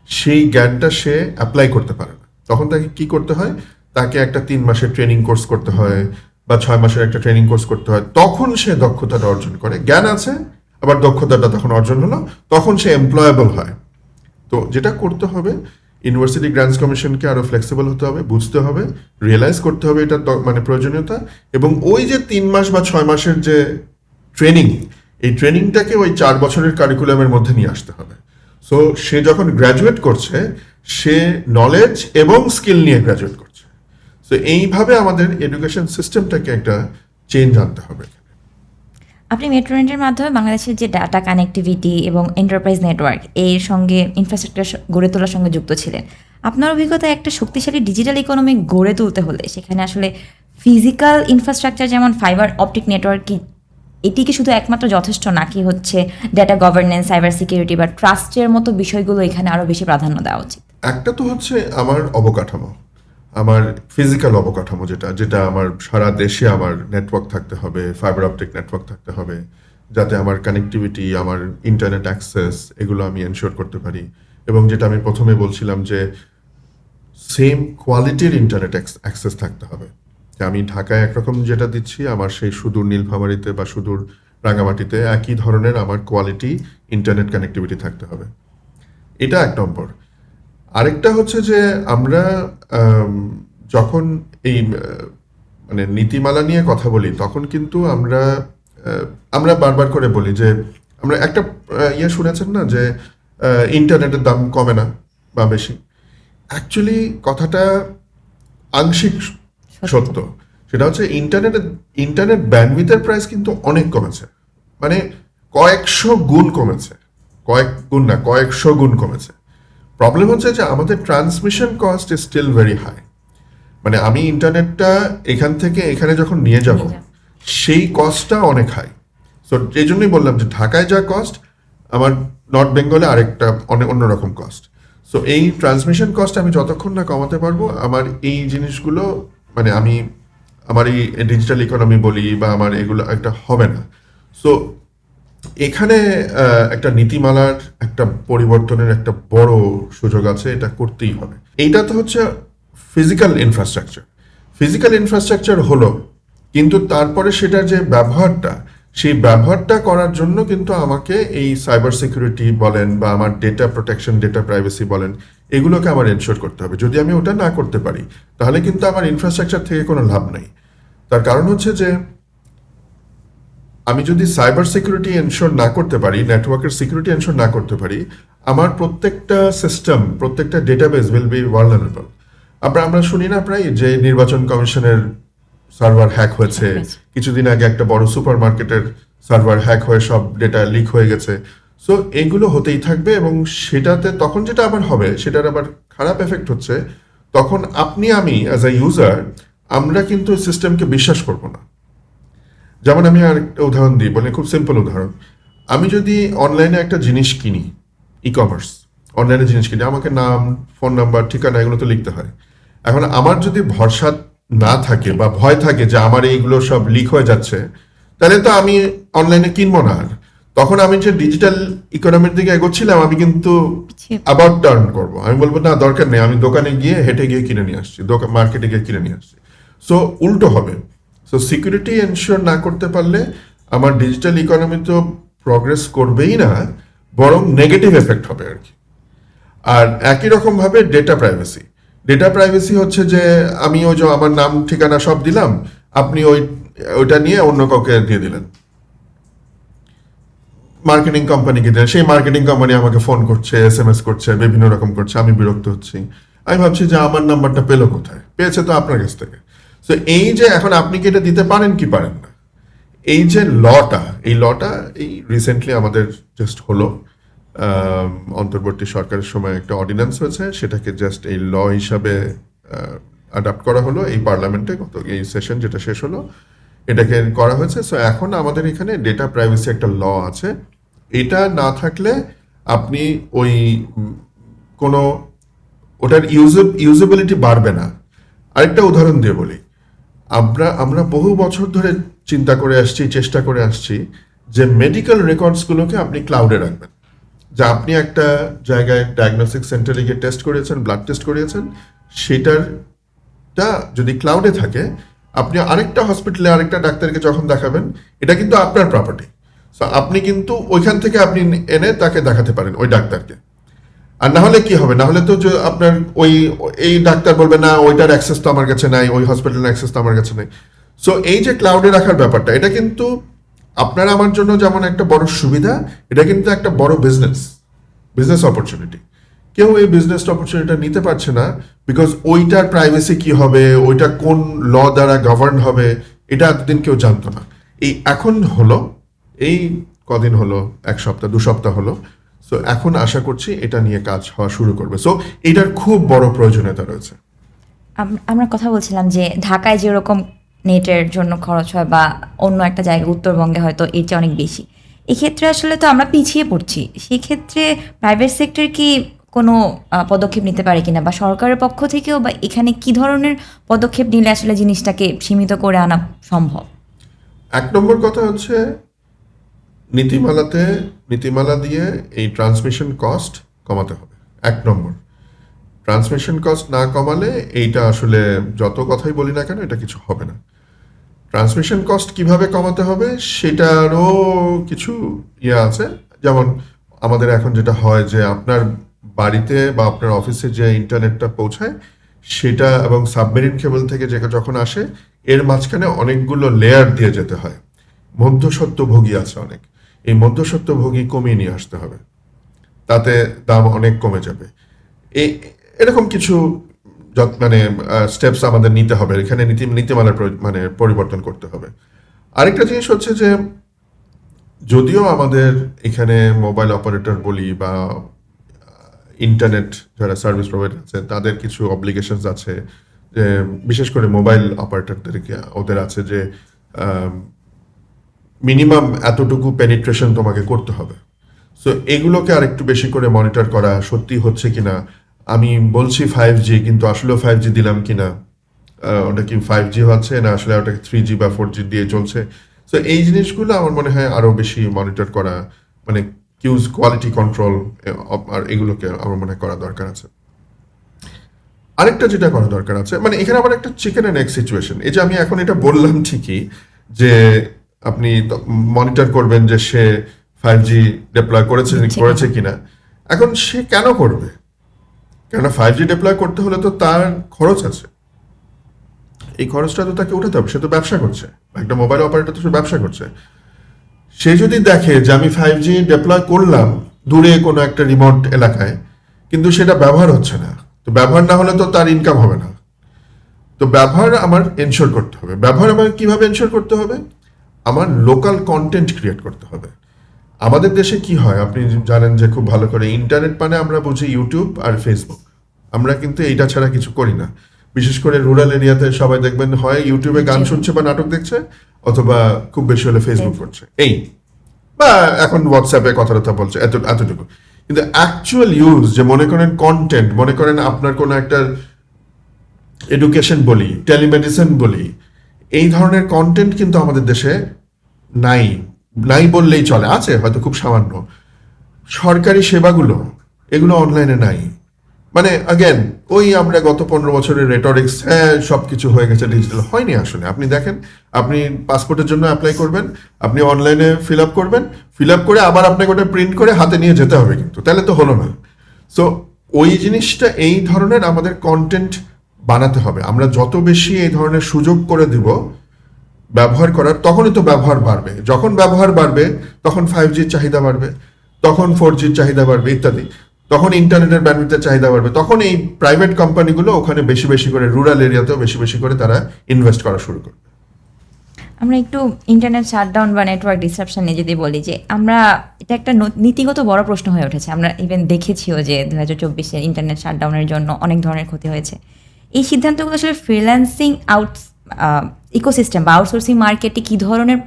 সেই জ্ঞানটা সে অ্যাপ্লাই করতে পারে না। তখন তাকে কি করতে হয়, তাকে একটা 3 মাসের ট্রেনিং কোর্স করতে হয় বা 6 মাসের একটা ট্রেনিং কোর্স করতে হয়, তখন সে দক্ষতাটা অর্জন করে। জ্ঞান আছে, আবার দক্ষতাটা তখন অর্জন হলো, তখন সে এমপ্লয়েবল হয়। তো যেটা করতে হবে, ইউনিভার্সিটি গ্রান্টস কমিশনকে আরো ফ্লেক্সিবল হতে হবে, বুঝতে হবে, রিয়েলাইজ করতে হবে এটা মানে প্রয়োজনীয়তা, এবং ওই যে 3 মাস বা 6 মাসের যে ট্রেনিং, এই ট্রেনিংটাকে ওই 4 বছরের কারিকুলামের মধ্যে নিয়ে আসতে হবে। সো সে যখন গ্র্যাজুয়েট করছে, সে নলেজ এবং স্কিল নিয়ে গ্র্যাজুয়েট করছে। সো এইভাবে আমাদের এডুকেশন সিস্টেমটাকে একটা চেঞ্জ আনতে হবে। আপনি মেট্রো রেলের মাধ্যমে বাংলাদেশের যে ডাটা কানেক্টিভিটি এবং এন্টারপ্রাইজ নেটওয়ার্ক এর সঙ্গে ইনফ্রাস্ট্রাকচার গড়ে তোলার সঙ্গে যুক্ত ছিলেন। আপনার অভিজ্ঞতায় একটা শক্তিশালী ডিজিটাল ইকোনমি গড়ে তুলতে হলে সেখানে আসলে ফিজিক্যাল ইনফ্রাস্ট্রাকচার যেমন ফাইবার অপটিক নেটওয়ার্ক এটি কি শুধু একমাত্র যথেষ্ট, নাকি হচ্ছে ডেটা গভর্নেন্স, সাইবার সিকিউরিটি বা ট্রাস্টের মতো বিষয়গুলো এখানে আরও বেশি প্রাধান্য দেওয়া উচিত? একটা তো হচ্ছে আমার অবকাঠামো, আমার ফিজিক্যাল অবকাঠামো, যেটা যেটা আমার সারা দেশে আমার নেটওয়ার্ক থাকতে হবে, ফাইবার অপটিক নেটওয়ার্ক থাকতে হবে, যাতে আমার কানেক্টিভিটি, আমার ইন্টারনেট অ্যাক্সেস, এগুলো আমি এনশিওর করতে পারি। এবং যেটা আমি প্রথমে বলছিলাম যে সেম কোয়ালিটির ইন্টারনেট অ্যাক্সেস থাকতে হবে, যে আমি ঢাকায় একরকম যেটা দিচ্ছি, আমার সেই সুদূর নীলফামারীতে বা সুদূর রাঙামাটিতে একই ধরনের আমার কোয়ালিটি ইন্টারনেট কানেক্টিভিটি থাকতে হবে। এটা 1 নম্বর। আরেকটা হচ্ছে যে আমরা আম, যখন এই মানে নীতিমালা নিয়ে কথা বলি, তখন কিন্তু আমরা বারবার করে বলি যে আমরা একটা ইয়ে শুনেছেন না যে ইন্টারনেটের দাম কমে না বা বেশি। অ্যাকচুয়ালি কথাটা আংশিক সত্য। সেটা হচ্ছে ইন্টারনেট ব্যান্ডউইথের প্রাইস কিন্তু অনেক কমেছে, মানে কয়েকশো গুণ কমেছে, কয়েক গুণ না, কয়েকশো গুণ কমেছে। প্রবলেম হচ্ছে যে আমাদের transmission cost is still very high. মানে আমি ইন্টারনেটটা এখান থেকে এখানে যখন নিয়ে যাব, সেই কস্টটা অনেক হাই। সো এই জন্যই বললাম যে ঢাকায় যা কস্ট, আমার নর্থ বেঙ্গলে আরেকটা অনেক অন্যরকম কস্ট। সো এই ট্রান্সমিশন কস্ট আমি যতক্ষণ না কমাতে পারবো, আমার এই জিনিসগুলো মানে আমার এই ডিজিটাল ইকোনমি বলি বা আমার এগুলো একটা হবে না। সো এখানে একটা নীতিমালার একটা পরিবর্তনের একটা বড় সুযোগ আছে, এটা করতেই হবে। এইটা তো হচ্ছে ফিজিক্যাল ইনফ্রাস্ট্রাকচার। ফিজিক্যাল ইনফ্রাস্ট্রাকচার হলো, কিন্তু তারপরে সেটার যে ব্যবহারটা, সেই ব্যবহারটা করার জন্য কিন্তু আমাকে এই সাইবার সিকিউরিটি বলেন বা আমার ডেটা প্রোটেকশন, ডেটা প্রাইভেসি বলেন, এগুলোকে আমার এনশিওর করতে হবে। যদি আমি ওটা না করতে পারি, তাহলে কিন্তু আমার ইনফ্রাস্ট্রাকচার থেকে কোনো লাভ নেই। তার কারণ হচ্ছে যে আমি যদি সাইবার সিকিউরিটি এনশোর না করতে পারি, নেটওয়ার্কের সিকিউরিটি এনশোর না করতে পারি, আমার প্রত্যেকটা সিস্টেম, প্রত্যেকটা ডেটাবেস উইল বি ভালনারেবল। আমরা শুনি না প্রায় যে নির্বাচন কমিশনের সার্ভার হ্যাক হয়েছে, কিছুদিন আগে একটা বড় সুপারমার্কেটের সার্ভার হ্যাক হয়ে সব ডেটা লিক হয়ে গেছে। সো এগুলো হতেই থাকবে, এবং সেটাতে তখন যেটা আবার হবে, সেটার আবার খারাপ এফেক্ট হচ্ছে, তখন আপনি আমি অ্যাজ এ ইউজার আমরা কিন্তু সিস্টেমকে বিশ্বাস করব না। যেমন আমি আরেকটা উদাহরণ দিই, বলে খুব সিম্পল উদাহরণ। আমি যদি অনলাইনে একটা জিনিস কিনি, ই কমার্স অনলাইনে জিনিস কিনি, আমাকে নাম, ফোন নাম্বার, ঠিকানা এগুলো তো লিখতে হয়। এখন আমার যদি ভরসা না থাকে বা ভয় থাকে যে আমার এইগুলো সব লিক হয়ে যাচ্ছে, তাহলে তো আমি অনলাইনে কিনবো না। আর তখন আমি যে ডিজিটাল ইকোনমির দিকে এগোচ্ছিলাম, আমি কিন্তু আবার টার্ন করব। আমি বলবো না, দরকার নেই, আমি দোকানে গিয়ে হেঁটে গিয়ে কিনে নিয়ে আসছি, মার্কেটে গিয়ে কিনে নিয়ে আসছি। সো উল্টো হবে। সো সিকিউরিটি এনশিওর না করতে পারলে আমার ডিজিটাল ইকোনমি তো প্রগ্রেস করবেই না, বরং নেগেটিভ এফেক্ট হবে আর কি। আর একই রকমভাবে ডেটা প্রাইভেসি হচ্ছে যে আমি ওই যে আমার নাম ঠিকানা সব দিলাম, আপনি ওইটা নিয়ে অন্য কাউকে দিয়ে দিলেন, মার্কেটিং কোম্পানিকে দিলেন, সেই মার্কেটিং কোম্পানি আমাকে ফোন করছে, SMS করছে, বিভিন্ন রকম করছে, আমি বিরক্ত হচ্ছি। আমি ভাবছি যে আমার নাম্বারটা পেলো কোথায়? পেয়েছে তো আপনার কাছ থেকে। তো এই যে এখন আপনি কি এটা দিতে পারেন কি পারেন না, এই যে লটা এই রিসেন্টলি আমাদের জাস্ট হলো, অন্তর্বর্তী সরকারের সময় একটা অর্ডিন্যান্স হয়েছে, সেটাকে জাস্ট এই ল হিসাবে অ্যাডাপ্ট করা হলো এই পার্লামেন্টে, এই সেশন যেটা শেষ হলো এটাকে করা হয়েছে। সো এখন আমাদের এখানে ডেটা প্রাইভেসি একটা ল আছে। এটা না থাকলে আপনি ওই কোনো ওটার ইউজেবিলিটি বাড়বে না। আরেকটা উদাহরণ দিয়ে বলি, আমরা বহু বছর ধরে চিন্তা করে আসছি, চেষ্টা করে আসছি যে মেডিকেল রেকর্ডসগুলোকে আপনি ক্লাউডে রাখবেন। যে আপনি একটা জায়গায় ডায়াগনস্টিক সেন্টারে গিয়ে টেস্ট করিয়েছেন, ব্লাড টেস্ট করিয়েছেন, সেটারটা যদি ক্লাউডে থাকে, আপনি আরেকটা হসপিটালে আরেকটা ডাক্তারকে যখন দেখাবেন, এটা কিন্তু আপনার প্রপার্টি। সো আপনি কিন্তু ওইখান থেকে আপনি এনে তাকে দেখাতে পারেন ওই ডাক্তারকে। আর না হলে কি হবে, না হলে তো আপনার এই ডাক্তার বলবে না, ওইটার অ্যাক্সেস তো আমার কাছে নাই, ওই হসপিটালের অ্যাক্সেস তো আমার কাছে নাই। সো এই যে ক্লাউডে রাখার ব্যাপারটা, এটা কিন্তু আপনার আমার জন্য যেমন একটা বড় সুবিধা, এটা কিন্তু একটা বড় বিজনেস অপরচুনিটি। কেউ এই বিজনেস অপরচুনিটিটা নিতে পারছে না, বিকজ ওইটার প্রাইভেসি কি হবে, ওইটা কোন ল দ্বারা গভর্ন হবে, এটা এতদিন কেউ জানতো না। এই এখন হলো, এই কদিন হলো, 1 সপ্তাহ 2 সপ্তাহ হলো। সো এখন আশা করছি এটা নিয়ে কাজ হওয়া শুরু করবে। সো এটার খুব বড় প্রয়োজনীয়তা রয়েছে। আমরা কথা বলছিলাম যে ঢাকায় যেরকম নেটের জন্য খরচ হয় বা অন্য একটা জায়গায় উত্তরবঙ্গে হয়তো এর চেয়ে অনেক বেশি, এক্ষেত্রে আসলে তো আমরা পিছিয়ে পড়ছি। সেক্ষেত্রে প্রাইভেট সেক্টর কি কোনো পদক্ষেপ নিতে পারে কিনা, বা সরকারের পক্ষ থেকেও, বা এখানে কি ধরনের পদক্ষেপ নিলে আসলে জিনিসটাকে সীমিত করে আনা সম্ভব? 1 নম্বর কথা হচ্ছে নীতিমালা দিয়ে এই ট্রান্সমিশন কস্ট কমাতে হবে। 1 নম্বর, ট্রান্সমিশন কস্ট না কমালে এইটা আসলে যত কথাই বলি না কেন, এটা কিছু হবে না। ট্রান্সমিশন কস্ট কিভাবে কমাতে হবে সেটারও কিছু আছে। যেমন আমাদের এখন যেটা হয় যে আপনার বাড়িতে বা আপনার অফিসে যে ইন্টারনেটটা পৌঁছায় সেটা, এবং সাবমেরিন কেবল থেকে যখন আসে, এর মাঝখানে অনেকগুলো লেয়ার দিয়ে যেতে হয়। মধ্যস্বত্বভোগী আছে অনেক, এই মধ্যস্বত্বভোগী কমিয়ে নিয়ে আসতে হবে, তাতে দাম অনেক কমে যাবে। এরকম কিছু মানে স্টেপস আমাদের নিতে হবে, এখানে নীতিমালার মানে পরিবর্তন করতে হবে। আরেকটা জিনিস হচ্ছে যে যদিও আমাদের এখানে মোবাইল অপারেটর বলি বা ইন্টারনেট যারা সার্ভিস প্রোভাইডার আছে, তাদের কিছু অব্লিগেশনস আছে, যে বিশেষ করে মোবাইল অপারেটরদেরকে ওদের আছে যে মিনিমাম এতটুকু পেনিট্রেশন তোমাকে করতে হবে। সো এগুলোকে আরেকটু বেশি করে মনিটর করা, সত্যি হচ্ছে কিনা, আমি বলছি 5G কিন্তু আসলেও 5G দিলাম কিনা, ওটা কি 5G হচ্ছে না আসলে ওটাকে 3G বা 4G দিয়ে চলছে। সো এই জিনিসগুলো আমার মনে হয় আরও বেশি মনিটর করা, মানে কোয়ালিটি কন্ট্রোল, আর এগুলোকে আমার মনে হয় করা দরকার আছে। আরেকটা যেটা করা দরকার আছে, মানে এখানে আবার একটা চিকেন অ্যান্ড এগ সিচুয়েশন। এই যে আমি এখন এটা বললাম ঠিকই যে আপনি মনিটর করবেন যে সে 5G ডিপ্লয় করেছে কিনা। এখন সে কেন করবে? কেননা 5G ডিপ্লয় করতে হলে তো তার খরচ আছে, এই খরচটা তো তাকে উঠাতে হবে। সে তো ব্যবসা করছে, একটা মোবাইল অপারেটর তো সে ব্যবসা করছে। সে যদি দেখে যে আমি 5G ডিপ্লয় করলাম দূরে কোনো একটা রিমোট এলাকায়, কিন্তু সেটা ব্যবহার হচ্ছে না, তো ব্যবহার না হলে তো তার ইনকাম হবে না। তো ব্যবহার আমার এনশোর করতে হবে। ব্যবহার আমার কিভাবে এনশোর করতে হবে? আমার লোকাল কন্টেন্ট ক্রিয়েট করতে হবে। আমাদের দেশে কি হয় আপনি জানেন যে খুব ভালো করে, ইন্টারনেট মানে আমরা বুঝি ইউটিউব আর ফেসবুক। আমরা কিন্তু এইটা ছাড়া কিছু করি না। বিশেষ করে রুরাল এরিয়াতে সবাই দেখবেন হয় ইউটিউবে গান শুনছে বা নাটক দেখছে, অথবা খুব বেশি হলে ফেসবুক করছে, এই বা এখন হোয়াটসঅ্যাপে কথা বলছে, এতটুকু। কিন্তু অ্যাকচুয়াল ইউজ, যে মনে করেন কন্টেন্ট, মনে করেন আপনার কোনো একটা এডুকেশন বলি, টেলিমেডিসিন বলি, এই ধরনের কন্টেন্ট কিন্তু আমাদের দেশে নাই। নাই বললেই চলে, আছে হয়তো খুব সামান্য। সরকারি সেবাগুলো এগুলো অনলাইনে নাই। মানে অ্যাগেন ওই আমরা গত 15 বছরের রেটরিক্স, হ্যাঁ সব কিছু হয়ে গেছে ডিজিটাল, হয়নি আসলে। আপনি দেখেন, আপনি পাসপোর্টের জন্য অ্যাপ্লাই করবেন, আপনি অনলাইনে ফিল আপ করবেন, ফিল আপ করে আবার আপনাকে ওটা প্রিন্ট করে হাতে নিয়ে যেতে হবে, কিন্তু তাহলে তো হলো না। সো ওই জিনিসটা, এই ধরনের আমাদের কন্টেন্ট বানাতে হবে। আমরা যত বেশি এই ধরনের সুযোগ করে দিব ব্যবহার করার, তখনই তো ব্যবহার বাড়বে। যখন ব্যবহার বাড়বে তখন 5Gর চাহিদা বাড়বে, তখন 4Gর চাহিদা বাড়বে ইত্যাদি, তখন ইন্টারনেটের ব্যান্ডউইথের চাহিদা বাড়বে, তখন এই প্রাইভেট কোম্পানিগুলো ওখানে বেশি বেশি করে, রুরাল এরিয়াতেও বেশি বেশি করে তারা ইনভেস্ট করা শুরু করবে। আমরা একটু ইন্টারনেট শাটডাউন বা নেটওয়ার্ক ডিসরাপশন নিয়ে যদি বলি, যে আমরা এটা একটা নীতিগত বড় প্রশ্ন হয়ে উঠেছে। আমরা ইভেন দেখেছিও যে 2024-এ ইন্টারনেট শাটডাউনের জন্য অনেক ধরনের ক্ষতি হয়েছে। এই সিদ্ধান্তগুলো আসলে ফ্রিল্যান্সিং ইকোসিস্টেম বা আউটসোর্সিং মার্কেটে কী ধরনের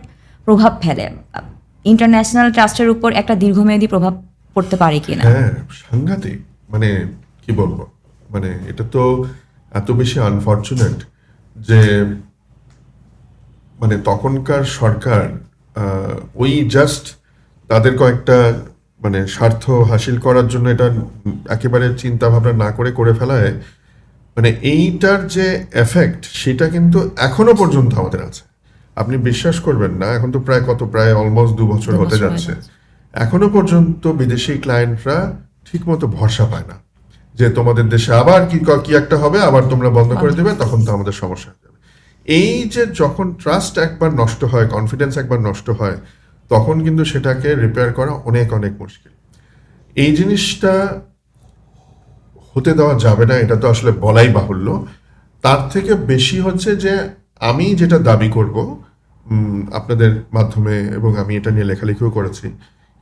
প্রভাব ফেলে? ইন্টারন্যাশনাল ট্রাস্টের উপর একটা দীর্ঘমেয়াদী প্রভাব পড়তে পারে কিনা? হ্যাঁ, সাংঘাতিক। মানে কি বলবো, মানে এটা তো এত বেশি আনফর্চুনেট যে মানে তখনকার সরকার ওই জাস্ট তাদের কয়েকটা মানে স্বার্থ হাসিল করার জন্য এটা একেবারে চিন্তা ভাবনা না করে করে ফেলায়, মানে এইটার যে এফেক্ট সেটা কিন্তু এখনো পর্যন্ত আমাদের আছে। আপনি বিশ্বাস করবেন না, এখন তো প্রায় অলমোস্ট 2 বছর হতে যাচ্ছে, এখনো পর্যন্ত বিদেশি ক্লায়েন্টরা ঠিকমতো ভরসা পায় না যে তোমাদের দেশে আবার কি একটা হবে, আবার তোমরা বন্ধ করে দেবে, তখন তো আমাদের সমস্যা হয়ে যাবে। এই যে যখন ট্রাস্ট একবার নষ্ট হয়, কনফিডেন্স একবার নষ্ট হয়, তখন কিন্তু সেটাকে রিপেয়ার করা অনেক অনেক মুশকিল। এই জিনিসটা হতে দেওয়া যাবে না, এটা তো আসলে বলাই বাহুল্য। তার থেকে বেশি হচ্ছে যে আমি যেটা দাবি করব আপনাদের মাধ্যমে, এবং আমি এটা নিয়ে লেখালেখিও করেছি,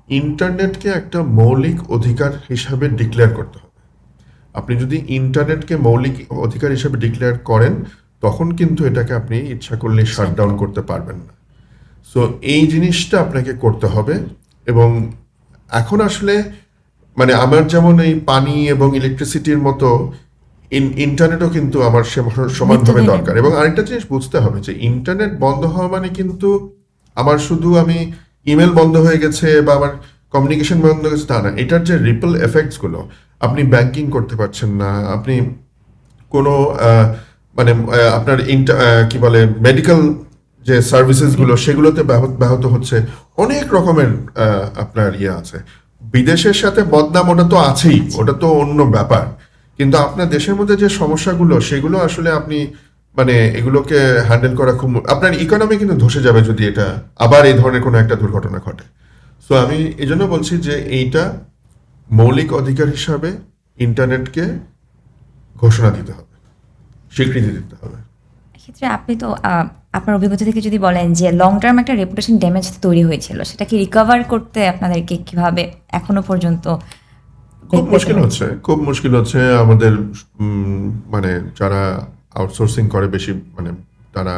ইন্টারনেটকে একটা মৌলিক অধিকার হিসাবে ডিক্লেয়ার করতে হবে। আপনি যদি ইন্টারনেটকে মৌলিক অধিকার হিসাবে ডিক্লেয়ার করেন, তখন কিন্তু এটাকে আপনি ইচ্ছা করলে শাটডাউন করতে পারবেন না। সো এই জিনিসটা আপনাকে করতে হবে। এবং এখন আসলে মানে আমার যেমন এই পানি এবং ইলেকট্রিসিটির মতো ইন্টারনেটও কিন্তু আমার সমানভাবে দরকার। এবং আরেকটা জিনিস বুঝতে হবে যে ইন্টারনেট বন্ধ হওয়া মানে কিন্তু আমার শুধু আমি ইমেল বন্ধ হয়ে গেছে বা আমার কমিউনিকেশন বন্ধ হয়ে গেছে তা না। এটার যে রিপল এফেক্টসগুলো, আপনি ব্যাংকিং করতে পারছেন না, আপনি কোনো মানে আপনার কি বলে মেডিকেল যে সার্ভিসেসগুলো সেগুলোতে ব্যাহত হচ্ছে, অনেক রকমের আপনার ইয়ে আছে। বিদেশের সাথে বদনাম ওটা তো আছেই, ওটা তো অন্য ব্যাপার, কিন্তু আপনার দেশের মধ্যে যে সমস্যাগুলো সেগুলো আসলে আপনি মানে এগুলোকে হ্যান্ডেল করা খুব, আপনার ইকোনমি কিন্তু ধসে যাবে যদি এটা আবার এই ধরনের কোনো একটা দুর্ঘটনা ঘটে। সো আমি এই জন্য বলছি যে এইটা মৌলিক অধিকার হিসাবে ইন্টারনেটকে ঘোষণা দিতে হবে, স্বীকৃতি দিতে হবে। এক্ষেত্রে আপনি তো আপনার অভিজ্ঞতা থেকে যদি বলেন যে লং টার্ম একটা রেপুটেশন ড্যামেজ তৈরি হয়েছিল, সেটাকে রিকভার করতে আপনাদেরকে কিভাবে এখনো পর্যন্ত খুব মুশকিল হচ্ছে আমাদের মানে যারা আউটসোর্সিং করে বেশি, মানে তারা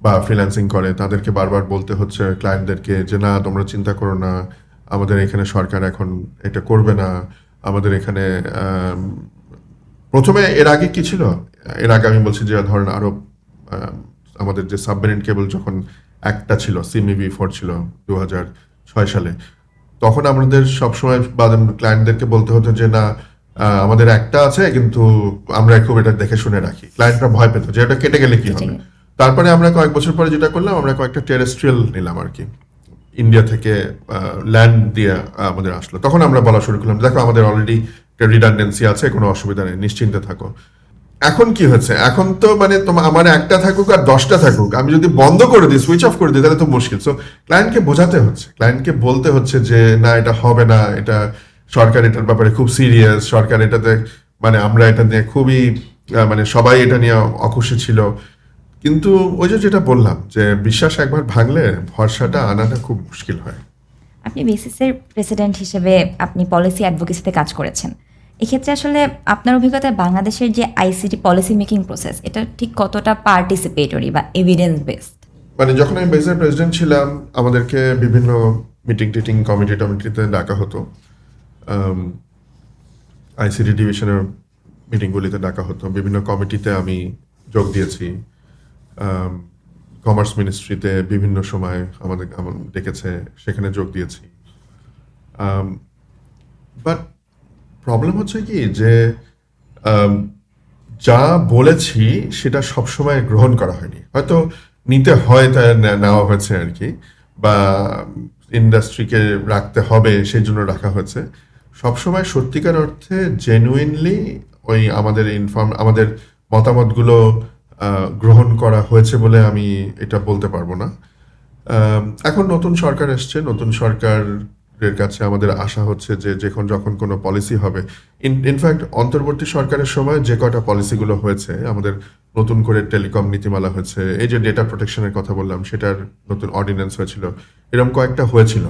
বা ফ্রিল্যান্সিং করে, তাদেরকে বারবার বলতে হচ্ছে ক্লায়েন্টদেরকে যে না তোমরা চিন্তা করো না, আমাদের এখানে সরকার এখন এটা করবে না। আমাদের এখানে প্রথমে এর আগে কি ছিল, এর আগে আমি বলছি যে ধরেন আরো আমাদের যে সাবমেরিন কেবল যখন একটা ছিল, সিমিভি4 ছিল 2006 সালে, তখন আমাদের সবসময় ক্লায়েন্টদেরকে বলতে হতো যে না আমাদের একটা আছে, কিন্তু আমরা খুব এটা দেখে শুনে রাখি। ক্লায়েন্টরা ভয় পেত যে এটা কেটে গেলে কি হবে। তারপরে আমরা কয়েক বছর পরে যেটা করলাম, আমরা কয়েকটা টেরেস্ট্রিয়াল নিলাম আর কি, ইন্ডিয়া থেকে ল্যান্ড দিয়ে আমাদের আসলো। তখন আমরা বলা শুরু করলাম দেখো আমাদের অলরেডি একটা রিডান্ডেন্সি আছে, কোনো অসুবিধা নেই, নিশ্চিন্তে থাকো। এখন কি হচ্ছে, এখন তো মানে আমার একটা থাকুক আর 10টা থাকুক, আমি যদি বন্ধ করে দিই, সুইচ অফ করে দিই, তাহলে তো মুশকিল। সো ক্লায়েন্টকে বোঝাতে হচ্ছে, ক্লায়েন্টকে বলতে হচ্ছে যে না এটা হবে না, এটা সরকার এটার ব্যাপারে খুব সিরিয়াস, সরকার এটাতে মানে আমরা এটা নিয়ে খুবই মানে সবাই এটা নিয়ে অখুশি ছিল। কিন্তু ওই যে যেটা বললাম যে বিশ্বাস একবার ভাঙলে ভরসাটা আনাটা খুব মুশকিল হয়। আপনি বেসিসের প্রেসিডেন্ট হিসেবে আপনি পলিসি অ্যাডভোকেসিতে কাজ করেছেন। এক্ষেত্রে আসলে আপনার অভিজ্ঞতায় বাংলাদেশের যে আইসিটি পলিসি মেকিং প্রসেস এটা ঠিক কতটা পার্টিসিপেটরি বা এভিডেন্স বেসড? মানে যখন আমি বেসের প্রেসিডেন্ট ছিলাম আমাদেরকে বিভিন্ন মিটিং টিটিং কমিটিতে ডাকা হতো, আইসিটি ডিভিশনের মিটিংগুলিতে ডাকা হতো, বিভিন্ন কমিটিতে আমি যোগ দিয়েছি, কমার্স মিনিস্ট্রিতে বিভিন্ন সময় আমাদের ডেকেছে, সেখানে যোগ দিয়েছি। বাট প্রবলেম হচ্ছে কি যে যা বলেছি সেটা সবসময় গ্রহণ করা হয়নি, হয়তো নিতে হয় তাই নেওয়া হয়েছে আর কি, বা ইন্ডাস্ট্রিকে রাখতে হবে সেই জন্য রাখা হয়েছে। সবসময় সত্যিকার অর্থে জেনুইনলি ওই আমাদের মতামতগুলো গ্রহণ করা হয়েছে বলে আমি এটা বলতে পারবো না। এখন নতুন সরকার এসছে, নতুন সরকারের কাছে আমাদের আশা হচ্ছে যে যখন কোনো পলিসি হবে, ইনফ্যাক্ট অন্তর্বর্তী সরকারের সময় যে কটা পলিসিগুলো হয়েছে, আমাদের নতুন করে টেলিকম নীতিমালা হয়েছে, এই যে ডেটা প্রোটেকশনের কথা বললাম সেটার নতুন অর্ডিন্যান্স হয়েছিল, এরকম কয়েকটা হয়েছিল,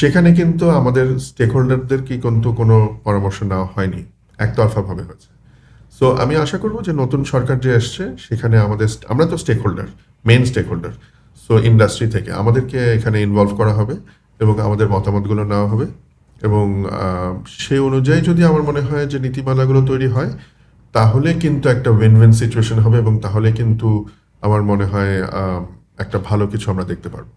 সেখানে কিন্তু আমাদের স্টেক হোল্ডারদের কিন্তু কোনো পরামর্শ নেওয়া হয়নি, একতরফাভাবে হয়েছে। সো আমি আশা করব যে নতুন সরকার যে আসছে সেখানে আমরা তো stakeholder, main stakeholder, so industry থেকে আমাদেরকে এখানে ইনভলভ করা হবে এবং আমাদের মতামতগুলো নেওয়া হবে, এবং সেই অনুযায়ী যদি আমার মনে হয় যে নীতিমালাগুলো তৈরি হয় তাহলে কিন্তু একটা উইন উইন সিচুয়েশন হবে, এবং তাহলে কিন্তু আমার মনে হয় একটা ভালো কিছু আমরা দেখতে পারবো।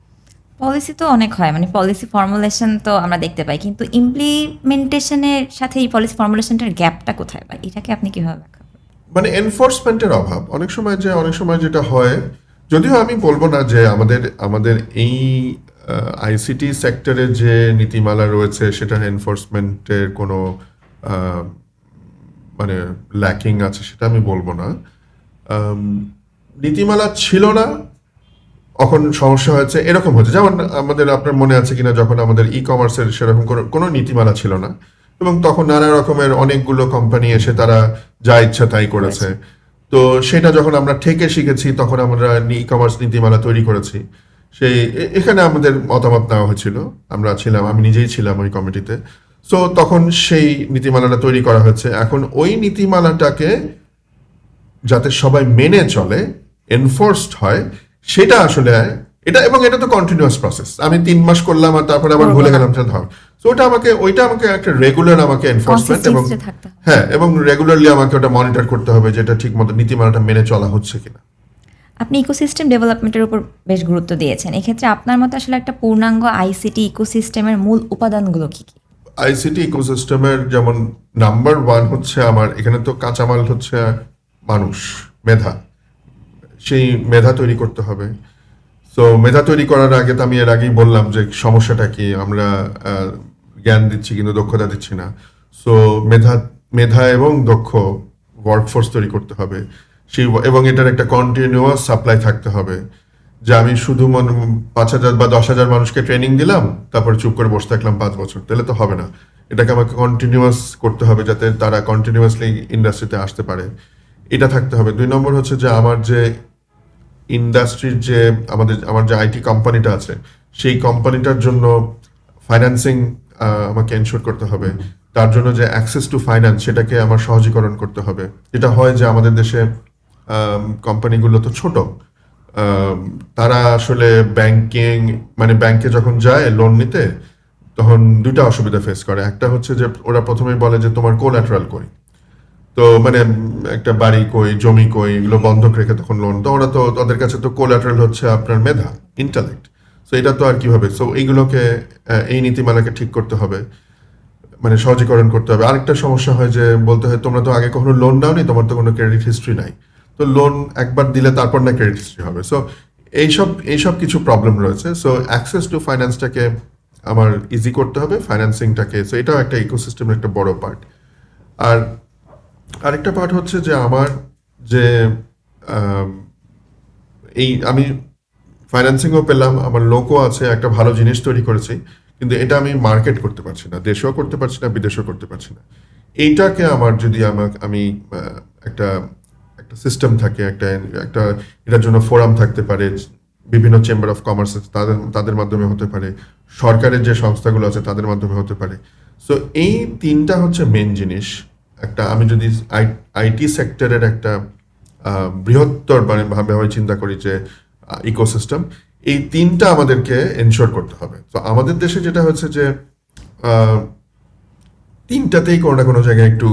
পলিসি তো অনেক হয়, মানে পলিসি ফর্মুলেশন তো আমরা দেখতে পাই, কিন্তু ইমপ্লিমেন্টেশনের সাথে এই পলিসি ফর্মুলেশনটার গ্যাপটা কোথায় পাই, এটাকে আপনি কিভাবে ব্যাখ্যা করেন? মানে এনফোর্সমেন্টের অভাব অনেক সময় যেটা হয়, যদিও আমি বলবো না যে আমাদের এই আইসিটি সেক্টরে যে নীতিমালা রয়েছে সেটার এনফোর্সমেন্টের কোনো মানে ল্যাকিং আছে, সেটা আমি বলবো না। নীতিমালা ছিল না, এখন সমস্যা হয়েছে, এরকম হচ্ছে। যেমন আপনার মনে আছে কিনা, যখন আমাদের ই কমার্সের সেরকম কোনো নীতিমালা ছিল না, এবং তখন নানা রকমের অনেকগুলো কোম্পানি এসে তারা যা ইচ্ছা তাই করেছে। তো সেটা যখন আমরা ঠেকে শিখেছি তখন আমরা ই কমার্স নীতিমালা তৈরি করেছি। এখানে আমাদের মতামত নেওয়া হয়েছিল, আমি নিজেই ছিলাম ওই কমিটিতে। সো তখন সেই নীতিমালাটা তৈরি করা হয়েছে। এখন ওই নীতিমালাটাকে যাতে সবাই মেনে চলে, এনফোর্সড হয়, সেটা আসলে এটা তো কন্টিনিউয়াস প্রসেস। আমি 3 মাস করলাম আর তারপরে আবার ভুলে গেলাম, সেটা হয়। সো ওইটা আমাকে একটা রেগুলার আমাকে এনফোর্সমেন্ট এবং হ্যাঁ, এবং রেগুলারলি আমাকে ওটা মনিটর করতে হবে যে এটা ঠিক মতো নীতিমালাটা মেনে চলা হচ্ছে কিনা। আপনি ইকোসিস্টেম ডেভেলপমেন্টের উপর বেশ গুরুত্ব দিয়েছেন। এক্ষেত্রে আপনার মতে আসলে একটা পূর্ণাঙ্গ আইসিটি ইকোসিস্টেমের মূল উপাদানগুলো কি কি? আইসিটি ইকোসিস্টেমের যেমন নাম্বার 1 হচ্ছে, আমার এখানে তো কাঁচামাল হচ্ছে মানুষ, মেধা। সেই মেধা তৈরি করতে হবে। সো মেধা তৈরি করার আগে তো আমি এর আগেই বললাম যে সমস্যাটা কি, আমরা জ্ঞান দিচ্ছি কিন্তু দক্ষতা দিচ্ছি না। সো মেধা এবং দক্ষ ওয়ার্কফোর্স তৈরি করতে হবে, এবং এটার একটা কন্টিনিউয়াস সাপ্লাই থাকতে হবে। যে আমি শুধু 5,000 বা 10,000 মানুষকে ট্রেনিং দিলাম, তারপর চুপ করে বসে থাকলাম 5 বছর, তাহলে তো হবে না। এটাকে আমাকে কন্টিনিউয়াস করতে হবে যাতে তারা কন্টিনিউয়াসলি ইন্ডাস্ট্রিতে আসতে পারে, এটা থাকতে হবে। 2 নম্বর হচ্ছে যে আমার যে ইন্ডাস্ট্রির যে আমার যে আইটি কোম্পানিটা আছে, সেই কোম্পানিটার জন্য ফাইন্যান্সিং আমাকে এনশিওর করতে হবে। তার জন্য যে অ্যাক্সেস টু ফাইন্যান্স সেটাকে আমার সহজীকরণ করতে হবে। যেটা হয় যে আমাদের দেশে কোম্পানিগুলো তো ছোট, তারা আসলে ব্যাংকে যখন যায় লোন নিতে, তখন 2টা অসুবিধা ফেস করে। একটা হচ্ছে যে ওরা প্রথমেই বলে যে তোমার কোল্যাটারাল কই, তো মানে একটা বাড়ি কই, জমি কই, এগুলো বন্ধক রেখে তখন লোন, তো ওরা তো তাদের কাছে তো কোল্যাটারাল হচ্ছে আপনার মেধা, ইন্টালেক্ট। সো এটা তো আর কিভাবে, সো এইগুলোকে এই নীতিমালাকে ঠিক করতে হবে, মানে সহজীকরণ করতে হবে। আরেকটা সমস্যা হয় যে বলতে হয় তোমরা তো আগে কখনো লোন নাওনি, তোমার তো কোনো ক্রেডিট হিস্ট্রি নাই, তো লোন একবার দিলে তারপর না ক্রেডিট হিস্ট্রি হবে। সো এইসব কিছু প্রবলেম রয়েছে। সো অ্যাক্সেস টু ফাইন্যান্সটাকে আমার ইজি করতে হবে, ফাইন্যান্সিংটাকে। সো এটাও একটা ইকোসিস্টেমের একটা বড় পার্ট। আর আরেকটা পার্ট হচ্ছে যে আমার যে আমি ফাইন্যান্সিংও পেলাম, আমার লোকও আছে, একটা ভালো জিনিস তৈরি করেছি, কিন্তু এটা আমি মার্কেট করতে পারছি না, দেশেও করতে পারছি না, বিদেশেও করতে পারছি না। এইটাকে আমার যদি আমি একটা একটা সিস্টেম থাকে, একটা একটা এটার জন্য ফোরাম থাকতে পারে, বিভিন্ন চেম্বার অফ কমার্স তাদের মাধ্যমে হতে পারে, সরকারের যে সংস্থাগুলো আছে তাদের মাধ্যমে হতে পারে। সো এই তিনটা হচ্ছে মেন জিনিস। একটা আমি যদি আইটি সেক্টরের একটা বৃহত্তর মানে ভাবে চিন্তা করি যে ইকোসিস্টেম, এই তিনটা আমাদেরকে এনশোর করতে হবে। তো আমাদের দেশে যেটা হচ্ছে যে তিনটাতেই কোনো না কোনো জায়গায় একটু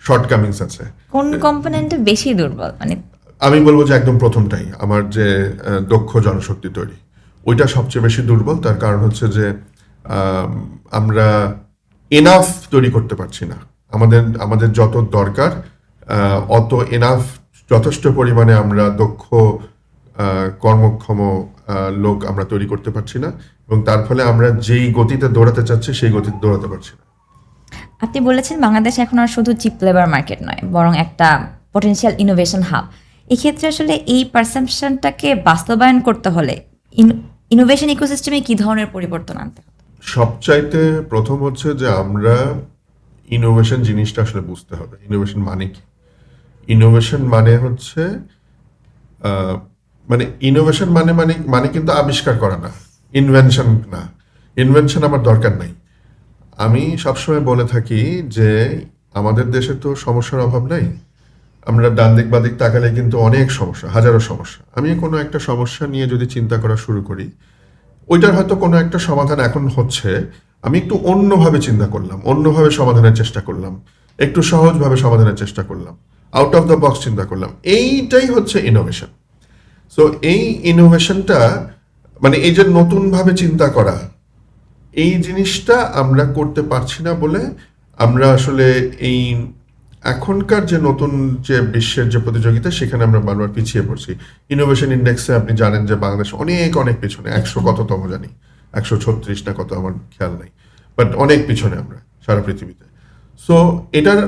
শর্টকামিংস আছে। কোন কম্পোনেন্টে বেশি দুর্বল মানে? আমি বলবো যে একদম প্রথমটাই, আমার যে দক্ষ জনশক্তি তৈরি, ওইটা সবচেয়ে বেশি দুর্বল। তার কারণ হচ্ছে যে আমরা এনাফ তৈরি করতে পারছি না। আমাদের যত দরকার অত এনাফ যথেষ্ট পরিমাণে আমরা দক্ষ কর্মক্ষম লোক আমরা তৈরি করতে পারছি না, এবং তার ফলে আমরা যেই গতিতে দৌড়াতে চাচ্ছি সেই গতিতে দৌড়াতে পারছি না। আপনি বলেছেন বাংলাদেশ এখন আর শুধু চিপ লেবার মার্কেট নয়, বরং একটা পটেনশিয়াল ইনোভেশন হাব। এক্ষেত্রে আসলে এই পারসেপশনটাকে বাস্তবায়ন করতে হলে ইনোভেশন ইকোসিস্টেমে কী ধরনের পরিবর্তন আনতে হবে? সবচাইতে প্রথম হচ্ছে যে আমরা ইনোভেশন জিনিসটা আসলে বুঝতে হবে। ইনোভেশন মানে কি? ইনোভেশন মানে হচ্ছে মানে ইনোভেশন মানে মানে মানে কিন্তু আবিষ্কার করা না, ইনভেনশন না। ইনভেনশন আমার দরকার নাই। আমি সবসময় বলে থাকি যে আমাদের দেশে তো সমস্যার অভাব নাই। আমরা ডান দিক বাদিক তাকালে কিন্তু অনেক সমস্যা, হাজারো সমস্যা। আমি কোনো একটা সমস্যা নিয়ে যদি চিন্তা করা শুরু করি, ওইটার হয়তো কোনো একটা সমাধান এখন হচ্ছে, আমি একটু অন্যভাবে চিন্তা করলাম, অন্যভাবে সমাধানের চেষ্টা করলাম, একটু সহজভাবে সমাধানের চেষ্টা করলাম, আউট অফ দ্য বক্স চিন্তা করলাম, এইটাই হচ্ছে ইনোভেশন। সো এই ইনোভেশনটা মানে এই যে নতুনভাবে চিন্তা করা, এই জিনিসটা আমরা করতে পারছি না বলে আমরা আসলে এই এখনকার যে নতুন যে বিশ্বের যে প্রতিযোগিতা, সেখানে আমরা বারবার পিছিয়ে পড়ছি। ইনোভেশন ইন্ডেক্সে আপনি জানেন যে বাংলাদেশ অনেক অনেক পিছনে, 100 কততম জানি, 136 না কত আমার খেয়াল নাই, বাট অনেক পিছনে আমরা সারা পৃথিবীতে। সো এটার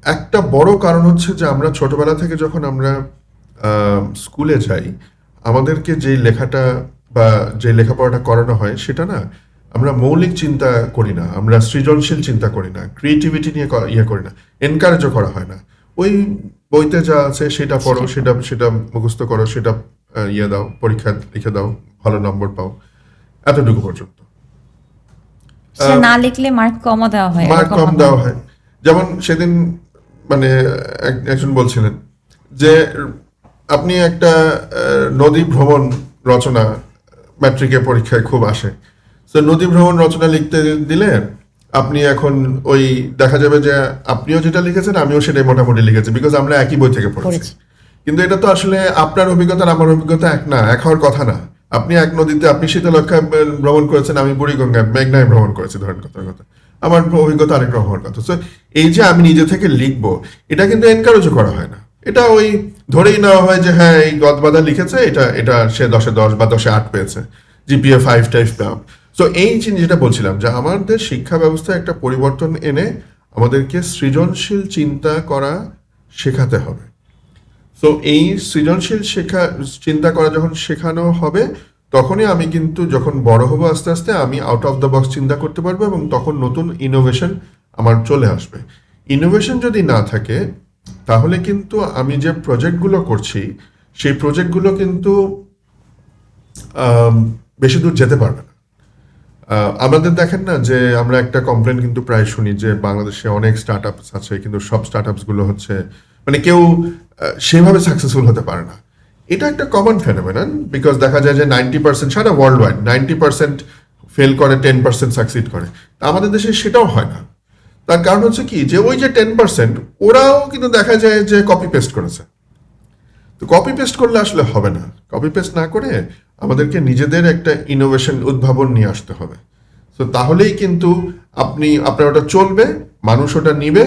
একটা বড় কারণ হচ্ছে যে আমরা ছোটবেলা থেকে যখন আমরা স্কুলে যাই, আমাদেরকে যে লেখাটা বা যে লেখাপড়াটা করানো হয় সেটা না, আমরা মৌলিক চিন্তা করি না, আমরা সৃজনশীল চিন্তা করি না, ক্রিয়েটিভিটি নিয়ে ইয়ে করি না, এনকারেজও করা হয় না। ওই বইতে যা আছে সেটা পড়ো, সেটা মুখস্থ করো, সেটা ইয়ে দাও, পরীক্ষা লিখে দাও, ভালো নম্বর পাও, এতটুকু পর্যন্ত। সেটা না লিখলে মার্ক কমও দেওয়া হয়, মার্ক কম দেওয়া হয়। যেমন সেদিন মানে একজন বলছিলেন যে আপনি একটা নদী ভ্রমণ রচনা ম্যাট্রিকে পরীক্ষায় খুব আসে, তো নদী ভ্রমণ রচনা লিখতে দিলে আপনি এখন ওই দেখা যাবে যে আপনিও যেটা লিখেছেন আমিও সেটাই মোটামুটি লিখেছি, বিকজ আমরা একই বই থেকে পড়েছি। কিন্তু এটা তো আসলে আপনার অভিজ্ঞতা আর আমার অভিজ্ঞতা এক না, এক হওয়ার কথা না। আপনি এক নদীতে, আপনি শীতলক্ষায় ভ্রমণ করেছেন, আমি বুড়িগঙ্গায় মেঘনায় ভ্রমণ করেছি, ধরেন কথার কথা, আমার অভিজ্ঞতা আরেক রকম হওয়ার কথা। তো এই যে আমি নিজে থেকে লিখবো, এটা কিন্তু এনকারেজও করা হয় না। এটা ওই ধরেই নেওয়া হয় যে হ্যাঁ এই গদবাদা লিখেছে, এটা সে 10-এ 10 বা 10-এ 8 পেয়েছে, জিপিএ 5 টাইপ পাম। সো এই যেটা বলছিলাম যে আমাদের শিক্ষা ব্যবস্থায় একটা পরিবর্তন এনে আমাদেরকে সৃজনশীল চিন্তা করা শেখাতে হবে। তো এই সৃজনশীল চিন্তা করা যখন শেখানো হবে, তখনই আমি কিন্তু যখন বড় হবো আস্তে আস্তে আমি আউট অফ দ্য বক্স চিন্তা করতে পারবো, এবং তখন নতুন ইনোভেশন আমার চলে আসবে। ইনোভেশন যদি না থাকে তাহলে কিন্তু আমি যে প্রজেক্টগুলো করছি সেই প্রজেক্টগুলো কিন্তু বেশি দূর যেতে পারবে না। আমাদের দেখেন না যে আমরা একটা কমপ্লেন কিন্তু প্রায় শুনি যে বাংলাদেশে অনেক স্টার্ট আপস আছে, কিন্তু সব স্টার্ট আপসগুলো হচ্ছে মানে কেউ সেভাবে সাকসেসফুল হতে পারে না। এটা একটা কমন ফেনোমেনন, বিকজ দেখা যায় যে 90% সারা ওয়ার্ল্ড ওয়াইড 90% ফেল করে, 10% সাকসিড করে। আমাদের দেশে সেটাও হয় না। তার কারণ হচ্ছে কি যে ওই যে 10% ওরাও কিন্তু দেখা যায় যে কপি পেস্ট করেছে। তো কপি পেস্ট করলে আসলে হবে না। কপি পেস্ট না করে আমাদেরকে নিজেদের একটা ইনোভেশন উদ্ভাবন নিয়ে আসতে হবে। তো তাহলেই কিন্তু আপনার ওটা চলবে, মানুষ ওটা নিবে,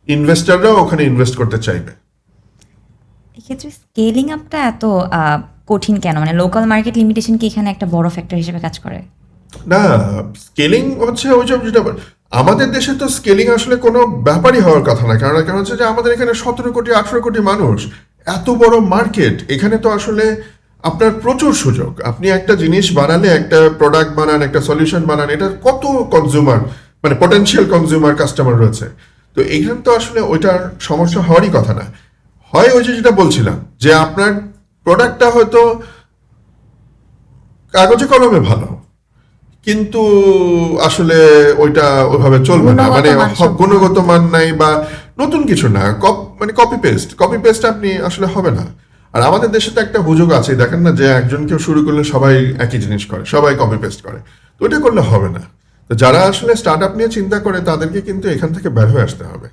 ইনভেস্টররাও ওখানে ইনভেস্ট করতে চাইবে। এক্ষেত্রে স্কেলিং আপটা এত কঠিন কেন? মানে লোকাল মার্কেট লিমিটেশন কি এখানে একটা বড় ফ্যাক্টর হিসেবে কাজ করে? না, স্কেলিং হচ্ছে ওই যেটা আমাদের দেশে তো স্কেলিং আসলে কোনো ব্যাপারই হওয়ার কথা না। কারণ হচ্ছে যে আমাদের এখানে 17 কোটি 18 কোটি মানুষ, এত বড় মার্কেট, এখানে তো আসলে আপনার প্রচুর সুযোগ। আপনি একটা জিনিস বানালে, একটা প্রোডাক্ট বানান, একটা সলিউশন বানান, এটা কত কনজিউমার মানে পটেনশিয়াল কনজিউমার কাস্টমার রয়েছে। তো তো এইখানে তো আসলে ওইটার সমস্যা হওয়ারই কথা না। হয় ওই যে যেটা বলছিলাম যে আপনার প্রোডাক্টটা হয়তো কাগজে কলমে ভালো, কিন্তু আসলে ওইটা ওইভাবে চলবে না, মানে গুণগত মান নাই বা নতুন কিছু না, মানে কপি পেস্ট আপনি আসলে হবে না। আর আমাদের দেশে তো একটা হুজুগ আছে, দেখেন না, যে একজন কেউ শুরু করলে সবাই একই জিনিস করে, সবাই কপি পেস্ট করে, তো ওইটা করলে হবে না। তো যারা আসলে স্টার্ট আপ নিয়ে চিন্তা করে তাদেরকে কিন্তু এখান থেকে বের হয়ে আসতে হবে,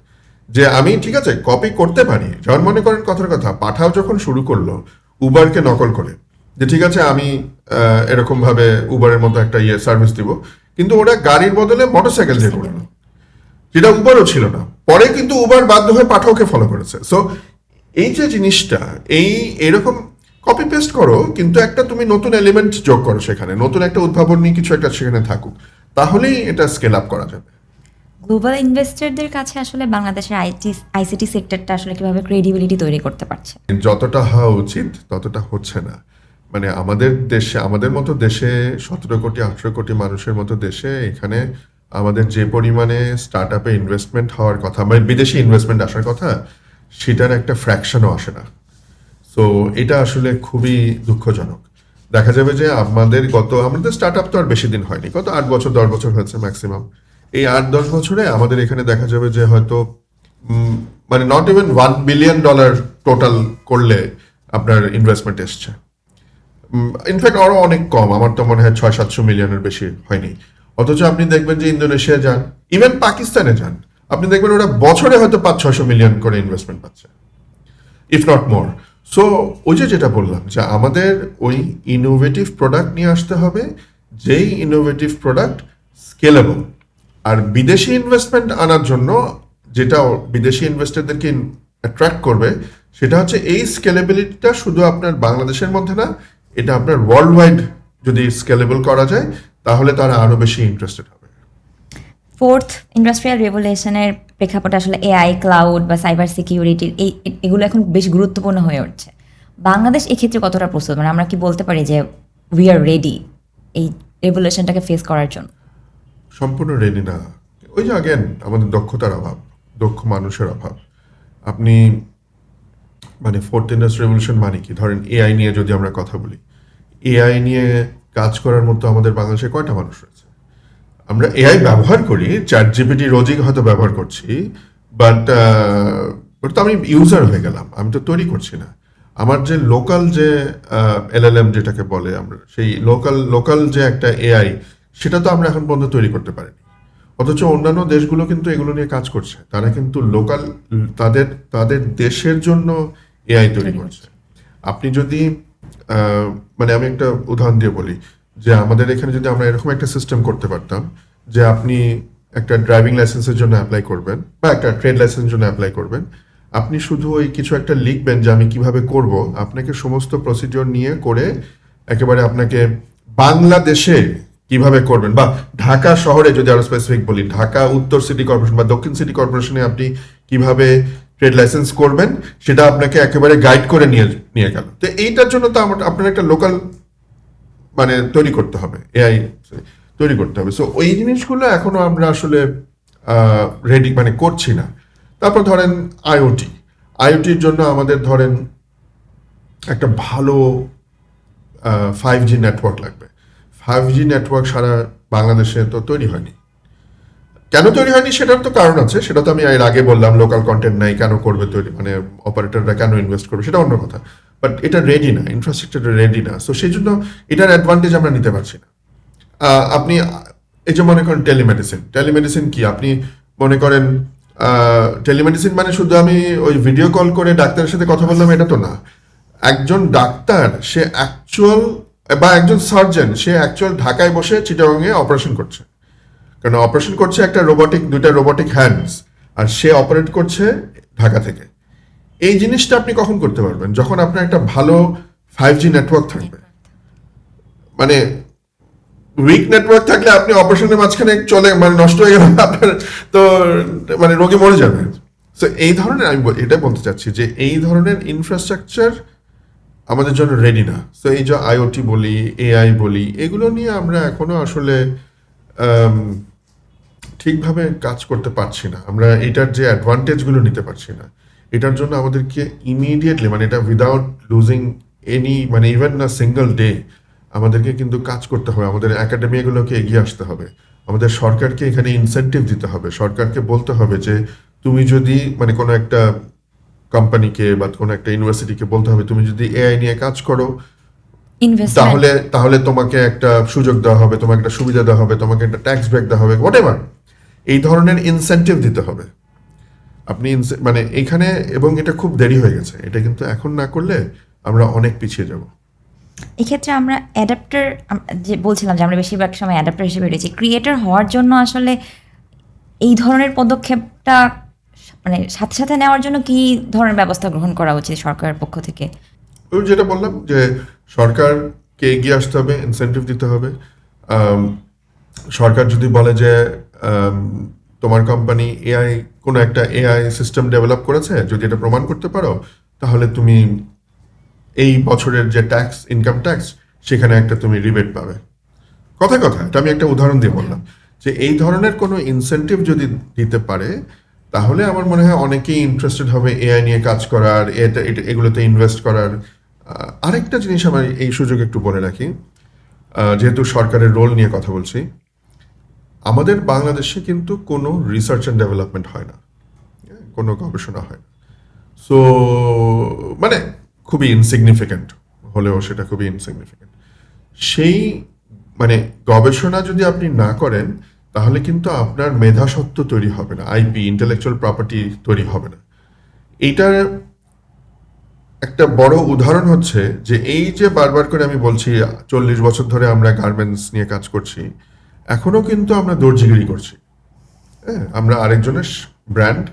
যে আমি ঠিক আছে কপি করতে পারি। যেমন মনে করেন কথার কথা, পাঠাও যখন শুরু করলো উবারকে নকল করে, যে ঠিক আছে আমি এরকম ভাবে উবারের মতো একটা সার্ভিস দিব, কিন্তু ওরা গাড়ির বদলে মোটরসাইকেল দিয়ে করলো, যেটা উবারও ছিল না। পরে কিন্তু উবার বাধ্য হয়ে পাঠাওকে ফলো করেছে। সো এই যে জিনিসটা, এরকম কপি পেস্ট করো, কিন্তু একটা তুমি নতুন এলিমেন্ট যোগ করো সেখানে, নতুন একটা উদ্ভাবনী কিছু একটা সেখানে থাকুক, তাহলেই এটা স্কেল আপ করা যাবে। গ্লোবাল ইনভেস্টরদের কাছে আসলে বাংলাদেশের আইসিটি সেক্টরটা আসলে কিভাবে ক্রেডিবিলিটি তৈরি করতে পারছে? যতটা হওয়া উচিত ততটা হচ্ছে না। মানে আমাদের দেশে, আমাদের মতো দেশে 17 কোটি 18 কোটি মানুষের মতো দেশে, এখানে আমাদের যে পরিমাণে স্টার্ট আপে ইনভেস্টমেন্ট হওয়ার কথা, মানে বিদেশি ইনভেস্টমেন্ট আসার কথা, সেটার একটা ফ্র্যাকশনও আসে না। সো এটা আসলে খুবই দুঃখজনক। দেখা যাবে যে আমাদের স্টার্ট আপ তো আর বেশি দিন হয়নি, গত 8 বছর 10 বছর হয়েছে ম্যাক্সিমাম। এই 8-10 বছরে আমাদের এখানে দেখা যাবে যে হয়তো মানে নট ইভেন $1 বিলিয়ন টোটাল করলে আপনার ইনভেস্টমেন্ট এসছে। ইনফ্যাক্ট আরো অনেক কম, আমার তো মনে হয় 600-700 মিলিয়নের বেশি হয়নি। অথচ আপনি দেখবেন যে ইন্দোনেশিয়া যান, ইভেন পাকিস্তানে যান, আপনি দেখবেন ওরা বছরে হয়তো 500-600 মিলিয়ন করে ইনভেস্টমেন্ট পাচ্ছে, ইফ নট মোর। সো ওই যে যেটা বললাম, যে আমাদের ওই ইনোভেটিভ প্রোডাক্ট নিয়ে আসতে হবে, যেই ইনোভেটিভ প্রোডাক্ট স্কেলেবল। আর বিদেশি ইনভেস্টমেন্ট আনার জন্য যেটা বিদেশি ইনভেস্টরদেরকে অ্যাট্রাক্ট করবে, সেটা হচ্ছে এই স্কেলেবিলিটিটা শুধু আপনার বাংলাদেশের মধ্যে না, এটা আপনার ওয়ার্ল্ড ওয়াইড যদি স্কেলেবল করা যায়, তাহলে তারা আরো বেশি ইন্টারেস্টেড হবে। ফোর্থ ইন্ডাস্ট্রিয়াল রেভলিউশনের প্রেক্ষাপটে আসলে এআই, ক্লাউড বা সাইবার সিকিউরিটির এগুলো এখন বেশ গুরুত্বপূর্ণ হয়ে উঠছে। বাংলাদেশ এক্ষেত্রে কতটা প্রস্তুত? মানে আমরা কি বলতে পারি যে উই আর রেডি এই রেভলিউশনটাকে ফেস করার জন্য? সম্পূর্ণ রেডি না। ওই যে আগেন আমাদের দক্ষতার অভাব, দক্ষ মানুষের অভাব। আপনি মানে ফোর্থ ইন্ডাস্ট্রিয়াল রেভলিউশন মানে কি? ধরেন এআই নিয়ে যদি আমরা কথা বলি, এআই নিয়ে কাজ করার মতো আমাদের বাংলাদেশে কয়টা মানুষ রয়েছে? আমরা এআই ব্যবহার করি, চ্যাট জিপিটি রোজই হয়তো ব্যবহার করছি, বাট তো আমি ইউজার হয়ে গেলাম, আমি তো তৈরি করছি না। আমার যে লোকাল যে এলএলএম যেটাকে বলে, আমরা সেই লোকাল যে একটা এআই, সেটা তো আমরা এখন পর্যন্ত তৈরি করতে পারিনি। অথচ অন্যান্য দেশগুলো কিন্তু এগুলো নিয়ে কাজ করছে, তারা কিন্তু লোকাল তাদের দেশের জন্য এআই তৈরি করছে। আপনি যদি মানে আমি একটা উদাহরণ দিয়ে বলি, যে আমাদের এখানে যদি আমরা এরকম একটা সিস্টেম করতে পারতাম, যে আপনি একটা ড্রাইভিং লাইসেন্সের জন্য অ্যাপ্লাই করবেন বা একটা ট্রেড লাইসেন্সের জন্য অ্যাপ্লাই করবেন, আপনি শুধু ওই কিছু একটা লিখবেন যে আমি কিভাবে করব, আপনাকে সমস্ত প্রসিডিওর নিয়ে করে একেবারে আপনাকে বাংলাদেশে কিভাবে করবেন, বা ঢাকা শহরে যদি আরো স্পেসিফিক বলি, ঢাকা উত্তর সিটি কর্পোরেশন বা দক্ষিণ সিটি কর্পোরেশনে আপনি কিভাবে ট্রেড লাইসেন্স করবেন, সেটা আপনাকে একেবারে গাইড করে নিয়ে গেল। তো এইটার জন্য তো আপনার একটা লোকাল মানে তৈরি করতে হবে, এআই তৈরি করতে হবে। সো ওই জিনিসগুলো এখনো আমরা আসলে রেডি মানে করছি না। তারপর ধরেন আইওটির জন্য আমাদের ধরেন একটা ভালো 5G নেটওয়ার্ক লাগবে। 5G নেটওয়ার্ক সারা বাংলাদেশে তো তৈরি হয়নি। কেন তৈরি হয়নি সেটার তো কারণ আছে, সেটা তো আমি এর আগে বললাম, লোকাল কন্টেন্ট নাই, কেন করবে তৈরি, মানে অপারেটররা কেন ইনভেস্ট করবে সেটা অন্য কথা, বাট এটা রেডি না, ইনফ্রাস্ট্রাকচারটা রেডি না। সো সেই জন্য এটার অ্যাডভান্টেজ আমরা নিতে পারছি না। আপনি এই যে মনে করেন টেলিমেডিসিন কি? আপনি মনে করেন টেলিমেডিসিন মানে শুধু আমি ওই ভিডিও কল করে ডাক্তারের সাথে কথা বললাম, এটা তো না। একজন ডাক্তার সে অ্যাকচুয়াল, বা একজন সার্জন সে অ্যাকচুয়াল ঢাকায় বসে চিটাগংয়ে অপারেশন করছে, কারণ অপারেশন করছে একটা দুইটা রোবটিক হ্যান্ডস, আর সে অপারেট করছে ঢাকা থেকে। এই জিনিসটা আপনি কখন করতে পারবেন? যখন আপনার একটা ভালো 5G নেটওয়ার্ক থাকবে। মানে উইক নেটওয়ার্ক থাকলে আপনি অপারেশনের মাঝখানে চলে মানে নষ্ট হয়ে গেলে আপনার তো মানে রোগী মরে যাবে। সো এই ধরনের, আমি এটা বলতে চাচ্ছি যে এই ধরনের ইনফ্রাস্ট্রাকচার আমাদের জন্য রেডি না। সো এই যে আইওটি বলি, এআই বলি, এগুলো নিয়ে আমরা এখনো আসলে ঠিকভাবে কাজ করতে পারছি না, আমরা এটার যে অ্যাডভান্টেজগুলো নিতে পারছি না, এটার জন্য আমাদেরকে ইমিডিয়েটলি, মানে এটা উইদাউট লুজিং এনি, মানে ইভেন না সিঙ্গল ডে, আমাদেরকে কিন্তু কাজ করতে হবে, আমাদের একাডেমিগুলোকে এগিয়ে আসতে হবে, আমাদের সরকারকে এখানে ইনসেন্টিভ দিতে হবে, সরকারকে বলতে হবে যে তুমি যদি মানে কোনো একটা কোম্পানিকে বা কোনো একটা ইউনিভার্সিটিকে বলতে হবে তুমি যদি এআই নিয়ে কাজ করো ইনভেস্টমেন্ট। তাহলে তাহলে তোমাকে একটা সুযোগ দেওয়া হবে, তোমাকে একটা সুবিধা দেওয়া হবে, তোমাকে একটা ট্যাক্স ব্রেক দেওয়া হবে, হোয়াটএভার, এই ধরনের ইনসেন্টিভ দিতে হবে আপনি মানে এখানে। এবং এটা খুব দেরি হয়ে গেছে, এটা কিন্তু এখন না করলে আমরা অনেক পিছিয়ে যাব। এক্ষেত্রে আমরা অ্যাডাপ্টার, যে বলছিলাম যে আমরা বেশিরভাগ সময় অ্যাডাপ্টার হিসেবে রয়েছি, ক্রিয়েটর হওয়ার জন্য আসলে এই ধরনের পদক্ষেপটা মানে সাথে সাথে নেওয়ার জন্য কি ধরনের ব্যবস্থা গ্রহণ করা উচিত সরকারের পক্ষ থেকে? ওই যেটা বললাম যে সরকারকে এগিয়ে আসতে হবে, ইনসেন্টিভ দিতে হবে। আম, সরকার যদি বলে যে তোমার কোম্পানি এআই, কোনো একটা এআই সিস্টেম ডেভেলপ করেছে, যদি এটা প্রমাণ করতে পারো তাহলে তুমি এই বছরের যে ট্যাক্স, ইনকাম ট্যাক্স, সেখানে একটা তুমি রিবেট পাবে। কথা কথা এটা আমি একটা উদাহরণ দিয়ে বললাম যে এই ধরনের কোনো ইনসেন্টিভ যদি দিতে পারে তাহলে আমার মনে হয় অনেকেই ইন্টারেস্টেড হবে এআই নিয়ে কাজ করার, এগুলোতে ইনভেস্ট করার। আরেকটা জিনিস আমার এই সুযোগ একটু বলে রাখি, যেহেতু সরকারের রোল নিয়ে কথা বলছি, আমাদের বাংলাদেশে কিন্তু কোনো রিসার্চ অ্যান্ড ডেভেলপমেন্ট হয় না, কোনো গবেষণা হয় না। সো মানে খুবই ইনসিগনিফিক্যান্ট, হলেও সেটা খুবই ইনসিগনিফিক্যান্ট। সেই মানে গবেষণা যদি আপনি না করেন তাহলে কিন্তু আপনার মেধাসত্ব তৈরি হবে না, আইপি, ইন্টেলেকচুয়াল প্রপার্টি তৈরি হবে না। এইটার একটা বড় উদাহরণ হচ্ছে যে এই যে বারবার করে আমি বলছি 40 বছর ধরে আমরা গার্মেন্টস নিয়ে কাজ করছি, এখনো কিন্তু আমরা দর্জিগিরি করছি। হ্যাঁ, আমরা আরেকজনের ব্র্যান্ড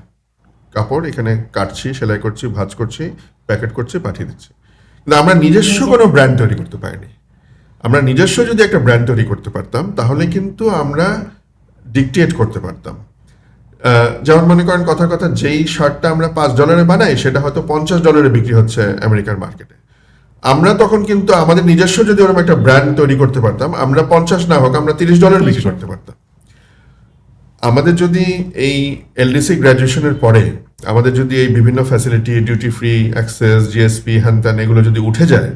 কাপড় এখানে কাটছি, সেলাই করছি, ভাঁজ করছি, প্যাকেট করছি, পাঠিয়ে দিচ্ছি, কিন্তু আমরা নিজস্ব কোনো ব্র্যান্ড তৈরি করতে পারিনি। আমরা নিজস্ব যদি একটা ব্র্যান্ড তৈরি করতে পারতাম তাহলে কিন্তু আমরা ডিকটেট করতে পারতাম। যেমন মনে করেন কথা কথা, যেই শার্টটা আমরা $5 বানাই সেটা হয়তো $50 বিক্রি হচ্ছে আমেরিকার মার্কেটে। আমরা তখন কিন্তু আমাদের নিজস্ব যদি ওরকম একটা ব্র্যান্ড তৈরি করতে পারতাম, আমরা 50 না হোক আমরা $30 বিক্রি করতে পারতাম। আমাদের যদি এই এলডিসি গ্র্যাজুয়েশনের পরে আমাদের যদি এই বিভিন্ন facility, duty free, access, GSP, হ্যান এগুলো যদি উঠে যায়,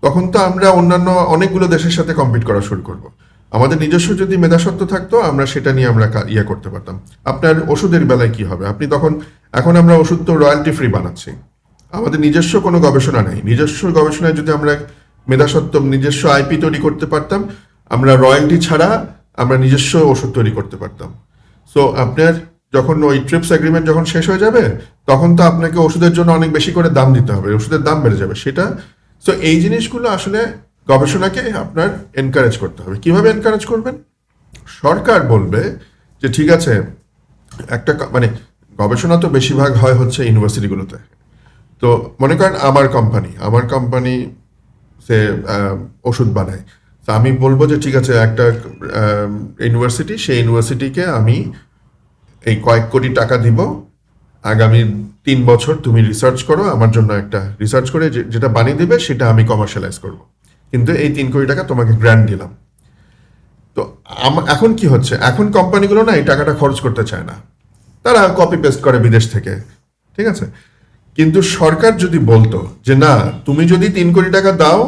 তখন তো আমরা অন্যান্য অনেকগুলো দেশের সাথে কম্পিট করা শুরু করব। আমাদের নিজস্ব যদি মেধাসত্ব থাকতো আমরা সেটা নিয়ে আমরা ইয়ে করতে পারতাম। আপনার ওষুধের বেলায় কি হবে, আপনি তখন, এখন আমরা ওষুধ তো রয়্যালটি ফ্রি বানাচ্ছি, আমাদের নিজস্ব কোনো গবেষণা নেই। নিজস্ব গবেষণায় যদি আমরা মেধাসত্ব, নিজস্ব আইপি তৈরি করতে পারতাম, আমরা রয়্যালটি ছাড়া আমরা নিজস্ব ওষুধ তৈরি করতে পারতাম। সো আপনার যখন ওই ট্রিপস এগ্রিমেন্ট যখন শেষ হয়ে যাবে তখন তো আপনাকে ওষুধের জন্য অনেক বেশি করে দাম দিতে হবে, ওষুধের দাম বেড়ে যাবে সেটা। সো এই জিনিসগুলো আসলে গবেষণাকে আপনার এনকারেজ করতে হবে। কিভাবে এনকারেজ করবেন? সরকার বলবে যে ঠিক আছে, একটা মানে গবেষণা তো বেশিরভাগ হয় হচ্ছে ইউনিভার্সিটিগুলোতে। তো মনে করেন আমার কোম্পানি সে ওষুধ বানায়, তো আমি বলবো যে ঠিক আছে, একটা ইউনিভার্সিটি, সেই ইউনিভার্সিটিকে আমি এই কয়েক কোটি টাকা দিব, আগামী 3 বছর তুমি রিসার্চ করো আমার জন্য, একটা রিসার্চ করে যেটা বানিয়ে দেবে সেটা আমি কমার্শিয়ালাইজ করব, কিন্তু এই 3 কোটি টাকা তোমাকে গ্র্যান্ট দিলাম। তো এখন কি হচ্ছে, এখন কোম্পানিগুলো না এই টাকাটা খরচ করতে চায় না, তারা কপি পেস্ট করে বিদেশ থেকে, ঠিক আছে। কিন্তু সরকার যদি বলতো যে না, তুমি যদি 3 কোটি টাকা দাও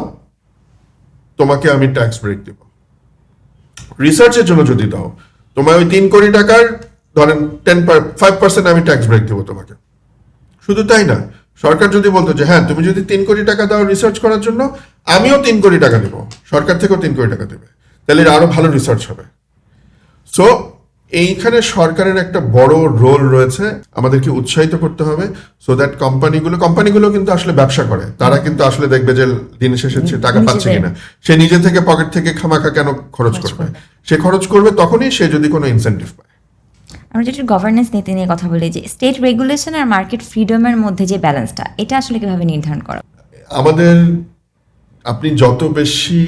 তোমাকে আমি ট্যাক্স ব্রেক দেব, রিসার্চের জন্য যদি দাও তোমার ওই 3 কোটি টাকার ধরেন 5% আমি ট্যাক্স ব্রেক দেবো তোমাকে। শুধু তাই না, সরকার যদি বলতো যে হ্যাঁ তুমি যদি 3 কোটি টাকা দাও রিসার্চ করার জন্য, আমিও 3 কোটি টাকা দেবো, সরকার থেকেও 3 কোটি টাকা দেবে, তাহলে আরো ভালো রিসার্চ হবে। সো এইখানে সরকারের একটা বড় রোল রয়েছে, আমাদেরকে উৎসাহিত করতে হবে সো দ্যাট কোম্পানিগুলো কিন্তু আসলে ব্যবসা করে, তারা কিন্তু আসলে দেখবে যে দিন শেষে সে টাকা পাচ্ছে কিনা, সে নিজে থেকে পকেট থেকে খামাখা কেন খরচ করবে, সে খরচ করবে তখনই সে যদি কোনো ইনসেন্টিভ পায়। আমরা যেটা গভর্নেন্স নীতি নিয়ে কথা বলি, যে স্টেট রেগুলেশন আর মার্কেট ফ্রিডমের মধ্যে যে ব্যালেন্সটা, এটা আসলে কিভাবে নির্ধারণ করা? আমাদের, আপনি যত বেশি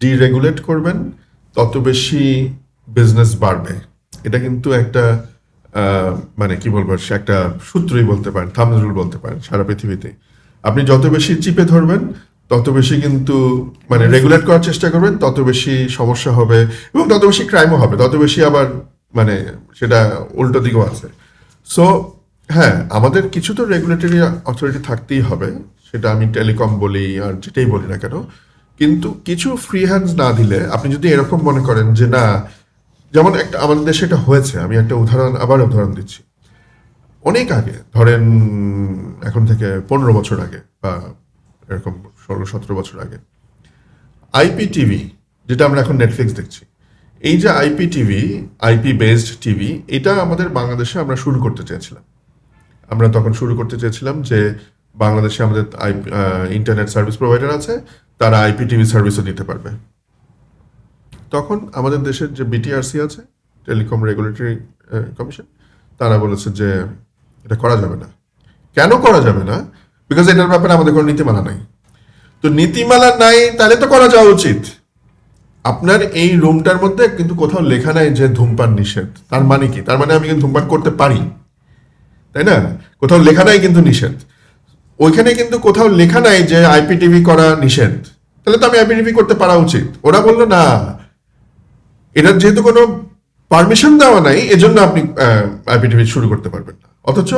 ডিরেগুলেট করবেন তত বেশি বিজনেস বাড়বে, এটা কিন্তু একটা মানে কি বলবো, সে একটা সূত্রই বলতে পারেন, থাম্ব রুল বলতে পারেন সারা পৃথিবীতে। আপনি যত বেশি চিপে ধরবেন তত বেশি কিন্তু মানে রেগুলেট করার চেষ্টা করবেন, তত বেশি সমস্যা হবে এবং তত বেশি ক্রাইমও হবে, তত বেশি আবার মানে সেটা উল্টো দিকেও আছে। সো হ্যাঁ, আমাদের কিছু তো রেগুলেটরি অথরিটি থাকতেই হবে, সেটা আমি টেলিকম বলি আর যেটাই বলি না কেন, কিন্তু কিছু ফ্রি হ্যান্ডস না দিলে, আপনি যদি এরকম মনে করেন যে না, যেমন একটা আমাদের দেশে এটা হয়েছে, আমি একটা উদাহরণ দিচ্ছি। অনেক আগে, ধরেন এখন থেকে 15 বছর আগে বা এরকম 16-17 বছর আগে, আইপিটিভি, যেটা আমরা এখন নেটফ্লিক্স দেখছি, এই যে আইপিটিভি, আইপি বেসড টিভি, এটা আমাদের বাংলাদেশে আমরা শুরু করতে চেয়েছিলাম। আমরা তখন শুরু করতে চেয়েছিলাম যে বাংলাদেশে আমাদের ইন্টারনেট সার্ভিস প্রোভাইডার আছে, তারা আইপিটিভি সার্ভিসও দিতে পারবে। তখন আমাদের দেশের যে বিটিআরসি আছে, টেলিকম রেগুলেটরি কমিশন, তারা বলেছে যে এটা করা যাবে না। কেন করা যাবে না? বিকজ এটার ব্যাপারে আমাদের কোনো নীতিমালা নাই। তো নীতিমালা নাই, তাহলে তো করা যাওয়া উচিত। আপনার এই রুমটার মধ্যে কিন্তু কোথাও লেখা নাই যে ধূমপান নিষেধ। তার মানে কি? তার মানে আমি কিন্তু ধূমপান করতে পারি, তাই না? কোথাও লেখা নাই কিন্তু নিষেধ। ওইখানে কিন্তু কোথাও লেখা নাই যে আইপিটিভি করা নিষেধ, তাহলে তো আমি আইপিটিভি করতে পারা উচিত। ওরা বললো না, এটার যেহেতু কোনো পারমিশন দেওয়া নাই, এজন্য আপনি আইপিটিভি শুরু করতে পারবেন না। অথচ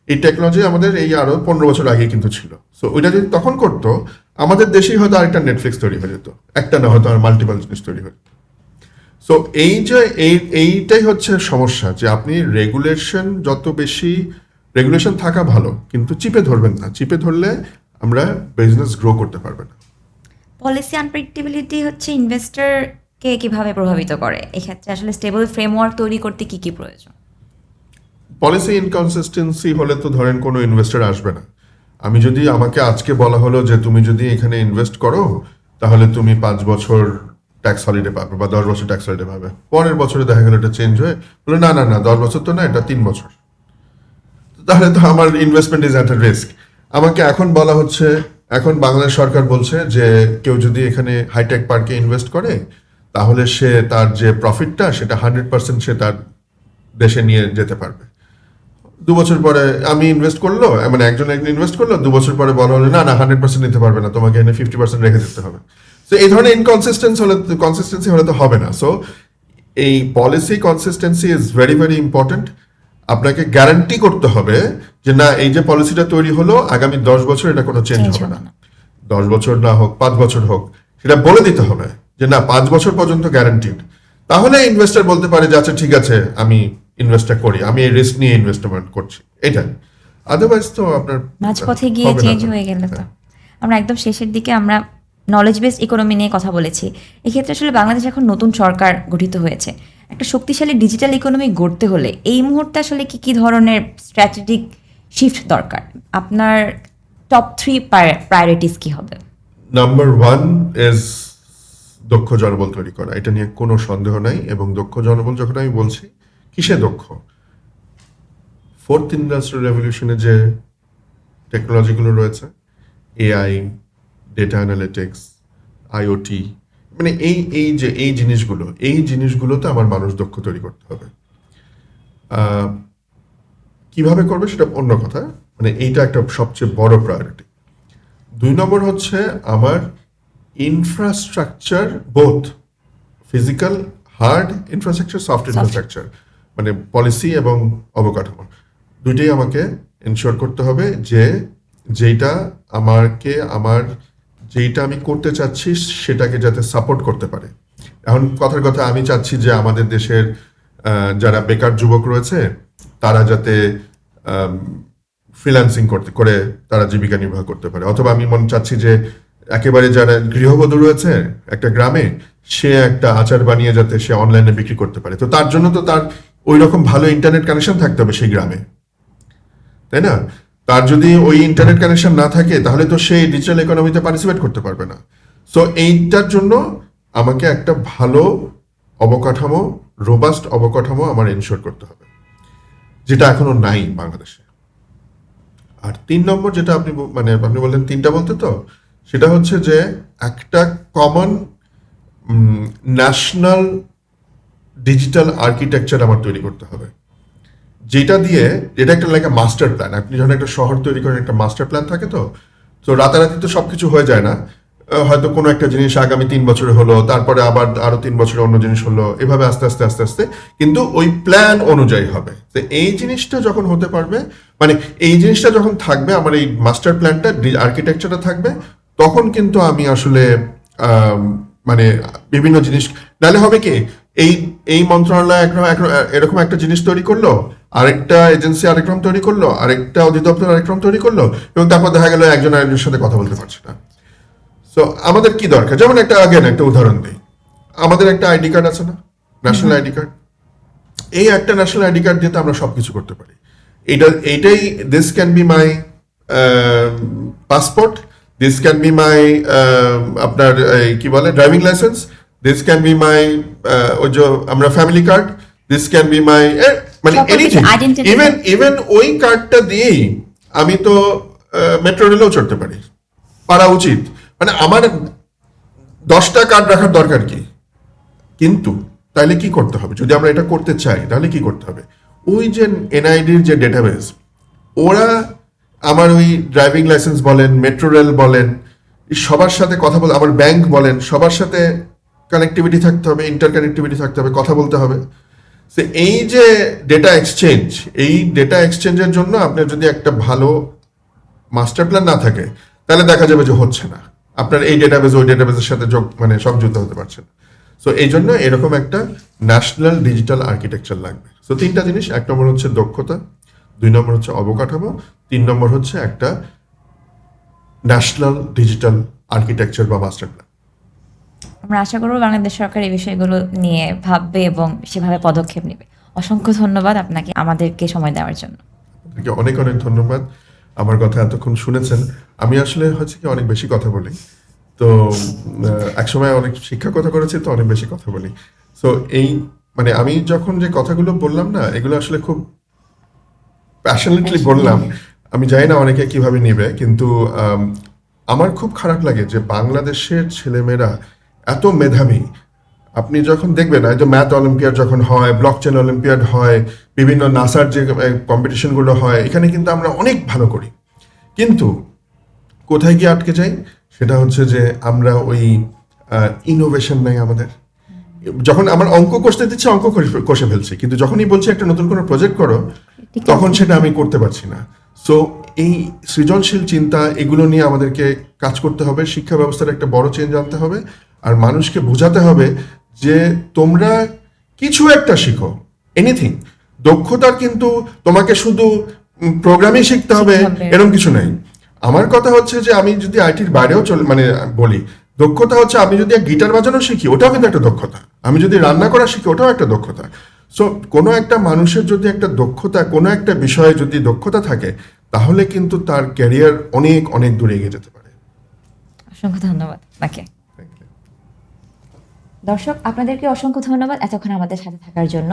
এই টেকনোলজি আমাদের এই আরো 15 বছর আগে কিন্তু ছিল। সো ওইটা যদি তখন করতো, আমাদের দেশেই হয়তো আরেকটা নেটফ্লিক্স তৈরি হয়ে যেত, একটা না হয়তো আর মাল্টিপল জিনিস তৈরি হয়ে যেত। সো এই যে এইটাই হচ্ছে সমস্যা, যে আপনি যত বেশি রেগুলেশন থাকা ভালো, কিন্তু চিপে ধরবেন না। চিপে ধরলে আমরা বিজনেস গ্রো করতে পারবে না। পলিসি আনপ্রেডিক্টেবিলিটি হচ্ছে ইনভেস্টরকে কিভাবে প্রভাবিত করে? এক্ষেত্রে আসলে স্টেবল ফ্রেমওয়ার্ক তৈরি করতে কি কি প্রয়োজন? পলিসি ইনকনসিস্টেন্সি হলে তো ধরেন কোনো ইনভেস্টর আসবে না। আমাকে আজকে বলা হলো যে তুমি যদি এখানে ইনভেস্ট করো, তাহলে তুমি 5 বছর ট্যাক্স হলিডে পাবে বা 10 বছর ট্যাক্স হলিডে পাবে। পরের বছরে দেখা গেল এটা চেঞ্জ হয়ে বলে না না না, 10 বছর তো না, এটা 3 বছর। তাহলে তো আমার ইনভেস্টমেন্ট ইজ অ্যাট রিস্ক। আমাকে এখন বলা হচ্ছে, এখন বাংলাদেশ সরকার বলছে যে কেউ যদি এখানে হাইটেক পার্কে ইনভেস্ট করে, তাহলে সে তার যে প্রফিটটা, সেটা 100% সে তার দেশে নিয়ে যেতে পারবে। 2 বছর পরে আমি ইনভেস্ট করলো, মানে একজন ইনভেস্ট করলো, 2 বছর পরে বলা হলো না না, 100% নিতে পারবে না, তোমাকে এনে 50% রেখে দিতে হবে। তো এই ধরনের কনসিস্টেন্সি হলে তো হবে না। সো এই policy consistency is very very important. আপনাকে গ্যারান্টি করতে হবে যে না, এই যে পলিসিটা তৈরি হলো, আগামী 10 বছর এটা কোনো চেঞ্জ হবে না। 10 বছর না হোক, 5 বছর হোক, সেটা বলে দিতে হবে যে না, 5 বছর পর্যন্ত গ্যারান্টিড। তাহলে ইনভেস্টর বলতে পারে যে আচ্ছা ঠিক আছে, আমি ইনভেস্টটা করি, আমি এই রিস্ক নিয়ে ইনভেস্টমেন্ট করছি। এটাই। আদারওয়াইজ তো আপনার মাঝপথে গিয়ে হবে না চেঞ্জ তো। হয়ে গেলে তো। হ্যাঁ। আমরা একদম শেষের দিকে আমরা নলেজ বেসড ইকোনমি নিয়ে কথা বলেছি। এক্ষেত্রে আসলে বাংলাদেশ এখন নতুন সরকার গঠিত হয়েছে। একটা শক্তিশালী ডিজিটাল ইকোনমি গড়তে হলে এই মুহূর্তে আসলে কি কি ধরনের স্ট্র্যাটেজিক শিফট দরকার? আপনার টপ 3 প্রায়োরিটিস কি হবে? নাম্বার 1 ইজ দক্ষ জনবল তৈরি করা। এটা নিয়ে কোনো সন্দেহ নাই। এবং দক্ষ জনবল যখন আমি বলছি, কিসে দক্ষ? ফোর্থ ইন্ডাস্ট্রিয়াল রেভলিউশনে যে টেকনোলজিগুলো রয়েছে, এআই, ডেটা অ্যানালিটিক্স, আইওটি, মানে এই জিনিসগুলোতে আমার মানুষ দক্ষ তৈরি করতে হবে। কিভাবে করবে সেটা অন্য কথা, মানে এইটা একটা সবচেয়ে বড় প্রায়োরিটি। 2 নম্বর হচ্ছে আমার infrastructure, both physical hard infrastructure, soft infrastructure, মানে পলিসি এবং অবকাঠামো, দুইটাই আমাকে এনশিওর করতে হবে যে যেটা যেটা আমি করতে চাচ্ছি সেটাকে যাতে সাপোর্ট করতে পারে। এখন কথার কথা, আমি চাচ্ছি যে আমাদের দেশের যারা বেকার যুবক রয়েছে, তারা যাতে ফ্রিল্যান্সিং করে তারা জীবিকা নির্বাহ করতে পারে। অথবা আমি চাচ্ছি যে একেবারে যারা গৃহবধূ রয়েছে একটা গ্রামে, সে একটা আচার বানিয়ে যাতে সে অনলাইনে বিক্রি করতে পারে। তো তার জন্য তো তার ওই রকম ভালো ইন্টারনেট কানেকশন থাকতে হবে সেই গ্রামে, তাই না? তার যদি ওই ইন্টারনেট কানেকশন না থাকে, তাহলে তো সেই ডিজিটাল ইকোনমিতে পার্টিসিপেট করতে পারবে না। সো এইটার জন্য আমাকে একটা ভালো অবকাঠামো, রোবাস্ট অবকাঠামো আমার এনশিওর করতে হবে, যেটা এখনো নাই বাংলাদেশে। আর 3 নম্বর যেটা আপনি বললেন 3টা বলতে, তো সেটা হচ্ছে যে একটা কমন ন্যাশনাল ডিজিটাল আর্কিটেকচার আমার তৈরি করতে হবে, যেটা একটা লাইক মাস্টার প্ল্যান। আপনি যখন একটা শহর তৈরি করেন, একটা মাস্টার প্ল্যান থাকে। তো রাতারাতি তো সবকিছু হয়ে যায় না। হয়তো কোনো একটা জিনিস আগামী 3 বছরে হলো, তারপরে আবার আরো 3 বছরে অন্য জিনিস হলো, এভাবে আস্তে আস্তে আস্তে আস্তে, কিন্তু ওই প্ল্যান অনুযায়ী হবে। তো এই জিনিসটা যখন হতে পারবে, মানে এই জিনিসটা যখন থাকবে, আমার এই মাস্টার প্ল্যানটা, আর্কিটেকচারটা থাকবে, তখন কিন্তু আমি আসলে মানে বিভিন্ন জিনিস, নাহলে হবে কি, এই এই মন্ত্রণালয় এরকম একটা জিনিস তৈরি করলো, আরেকটা এজেন্সি আরেকরকম তৈরি করলো, আরেকটা অধিদপ্তর আরেকরকম তৈরি করলো, এবং তারপর দেখা গেল একজন আরেকজনের সাথে কথা বলতে পারছে না। সো আমাদের কি দরকার, যেমন একটা উদাহরণ দিই, আমাদের একটা আইডি কার্ড আছে না, ন্যাশনাল আইডি কার্ড। এই একটা ন্যাশনাল আইডি কার্ড দিয়ে তো আমরা সবকিছু করতে পারি। এইটাই, this can be my passport, this can be মাই আপনার কি বলে driving licence, this can be মাই ওই যে আমরা family card, this can be মাই মানে এনিথিং, ইভেন ওই কার্ডটা দিয়েই আমি তো মেট্রো রেলেও চড়তে পারি, পারা উচিত। মানে আমার 10টা কার্ড রাখার দরকার কি? কিন্তু তাহলে কি করতে হবে, যদি আমরা এটা করতে চাই তাহলে কি করতে হবে? ওই যে এনআইডির যে ডেটাবেস, ওরা আমার ওই ড্রাইভিং লাইসেন্স বলেন, মেট্রো রেল বলেন, সবার সাথে কথা বলে, আমার ব্যাংক বলেন, সবার সাথে কানেক্টিভিটি থাকতে হবে, ইন্টার কানেক্টিভিটি থাকতে হবে, কথা বলতে হবে। সে এই যে ডেটা এক্সচেঞ্জ, এই ডেটা এক্সচেঞ্জের জন্য আপনার যদি একটা ভালো মাস্টার প্ল্যান না থাকে, তাহলে দেখা যাবে যে হচ্ছে না, আপনার এই ডেটাবেস ওই ডেটাবেসের সাথে মানে সংযুক্ত হতে পারছে না। সো এই জন্য এরকম একটা ন্যাশনাল ডিজিটাল আর্কিটেকচার লাগবে। সো 3টা জিনিস, 1 নম্বর হচ্ছে দক্ষতা, 2 নম্বর হচ্ছে অবকাঠামো, 3 নম্বর হচ্ছে একটা ন্যাশনাল ডিজিটাল আর্কিটেকচার বা মাস্টার প্ল্যান। আমরা আশা করব বাংলাদেশ সরকার এই বিষয়গুলো নিয়ে ভাববে এবং সেভাবে পদক্ষেপ নেবে। অসংখ্য ধন্যবাদ আপনাকে আমাদেরকে সময় দেওয়ার জন্য। আপনাকে অনেক অনেক ধন্যবাদ, আমার কথা এতক্ষণ শুনেছেন। আমি আসলে হচ্ছে কি অনেক বেশি কথা বলি, তো একসময় অনেক শিক্ষকতা করেছি, তো অনেক বেশি কথা বলি। সো এই মানে আমি যখন যে কথাগুলো বললাম না, এগুলো আসলে খুব প্যাশনেটলি বললাম। আমি জানি না অনেকে কিভাবে নেবে, কিন্তু আমার খুব খারাপ লাগে যে বাংলাদেশের ছেলেমেয়েরা এত মেধাবী। আপনি যখন দেখবেন এই যে ম্যাথ অলিম্পিয়াড যখন হয়, ব্লক চেন অলিম্পিয়াড হয়, বিভিন্ন নাসার যে কম্পিটিশনগুলো হয়, এখানে কিন্তু আমরা অনেক ভালো করি, কিন্তু কোথায় গিয়ে আটকে যাই, সেটা হচ্ছে যে আমরা ওই ইনোভেশন নাই আমাদের। যখন আমার অঙ্ক কষতে দিচ্ছে, অঙ্ক কষে ফেলছি, কিন্তু যখনই বলছি একটা নতুন কোনো প্রজেক্ট করো, তখন সেটা আমি করতে পারছি না। সো এই সৃজনশীল চিন্তা, এগুলো নিয়ে আমাদেরকে কাজ করতে হবে, শিক্ষা ব্যবস্থার একটা বড় চেঞ্জ আনতে হবে, আর মানুষকে বোঝাতে হবে যে তোমরা কিছু একটা শিখো, এনিথিং। দক্ষতার কিন্তু তোমাকে শুধু প্রোগ্রামিং শিখতে হবে এরকম কিছু নাই। আমার কথা হচ্ছে যে আমি যদি আইটির বাইরেও মানে বলি, দক্ষতা হচ্ছে আমি যদি গিটার বাজানো শিখি, ওটাও কিন্তু একটা দক্ষতা। আমি যদি রান্না করা শিখি, ওটাও একটা দক্ষতা। সো কোনো একটা মানুষের যদি একটা দক্ষতা, কোনো একটা বিষয়ে যদি দক্ষতা থাকে, তাহলে কিন্তু তার ক্যারিয়ার অনেক অনেক দূরে এগিয়ে যেতে পারে। অসংখ্য ধন্যবাদ আপনাকে। দর্শক, আপনাদেরকে অসংখ্য ধন্যবাদ এতক্ষণ আমাদের সাথে থাকার জন্য।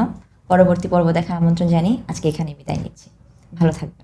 পরবর্তী পর্ব দেখার আমন্ত্রণ জানিয়ে আজকে এখানে বিদায় নিচ্ছি। ভালো থাকবেন।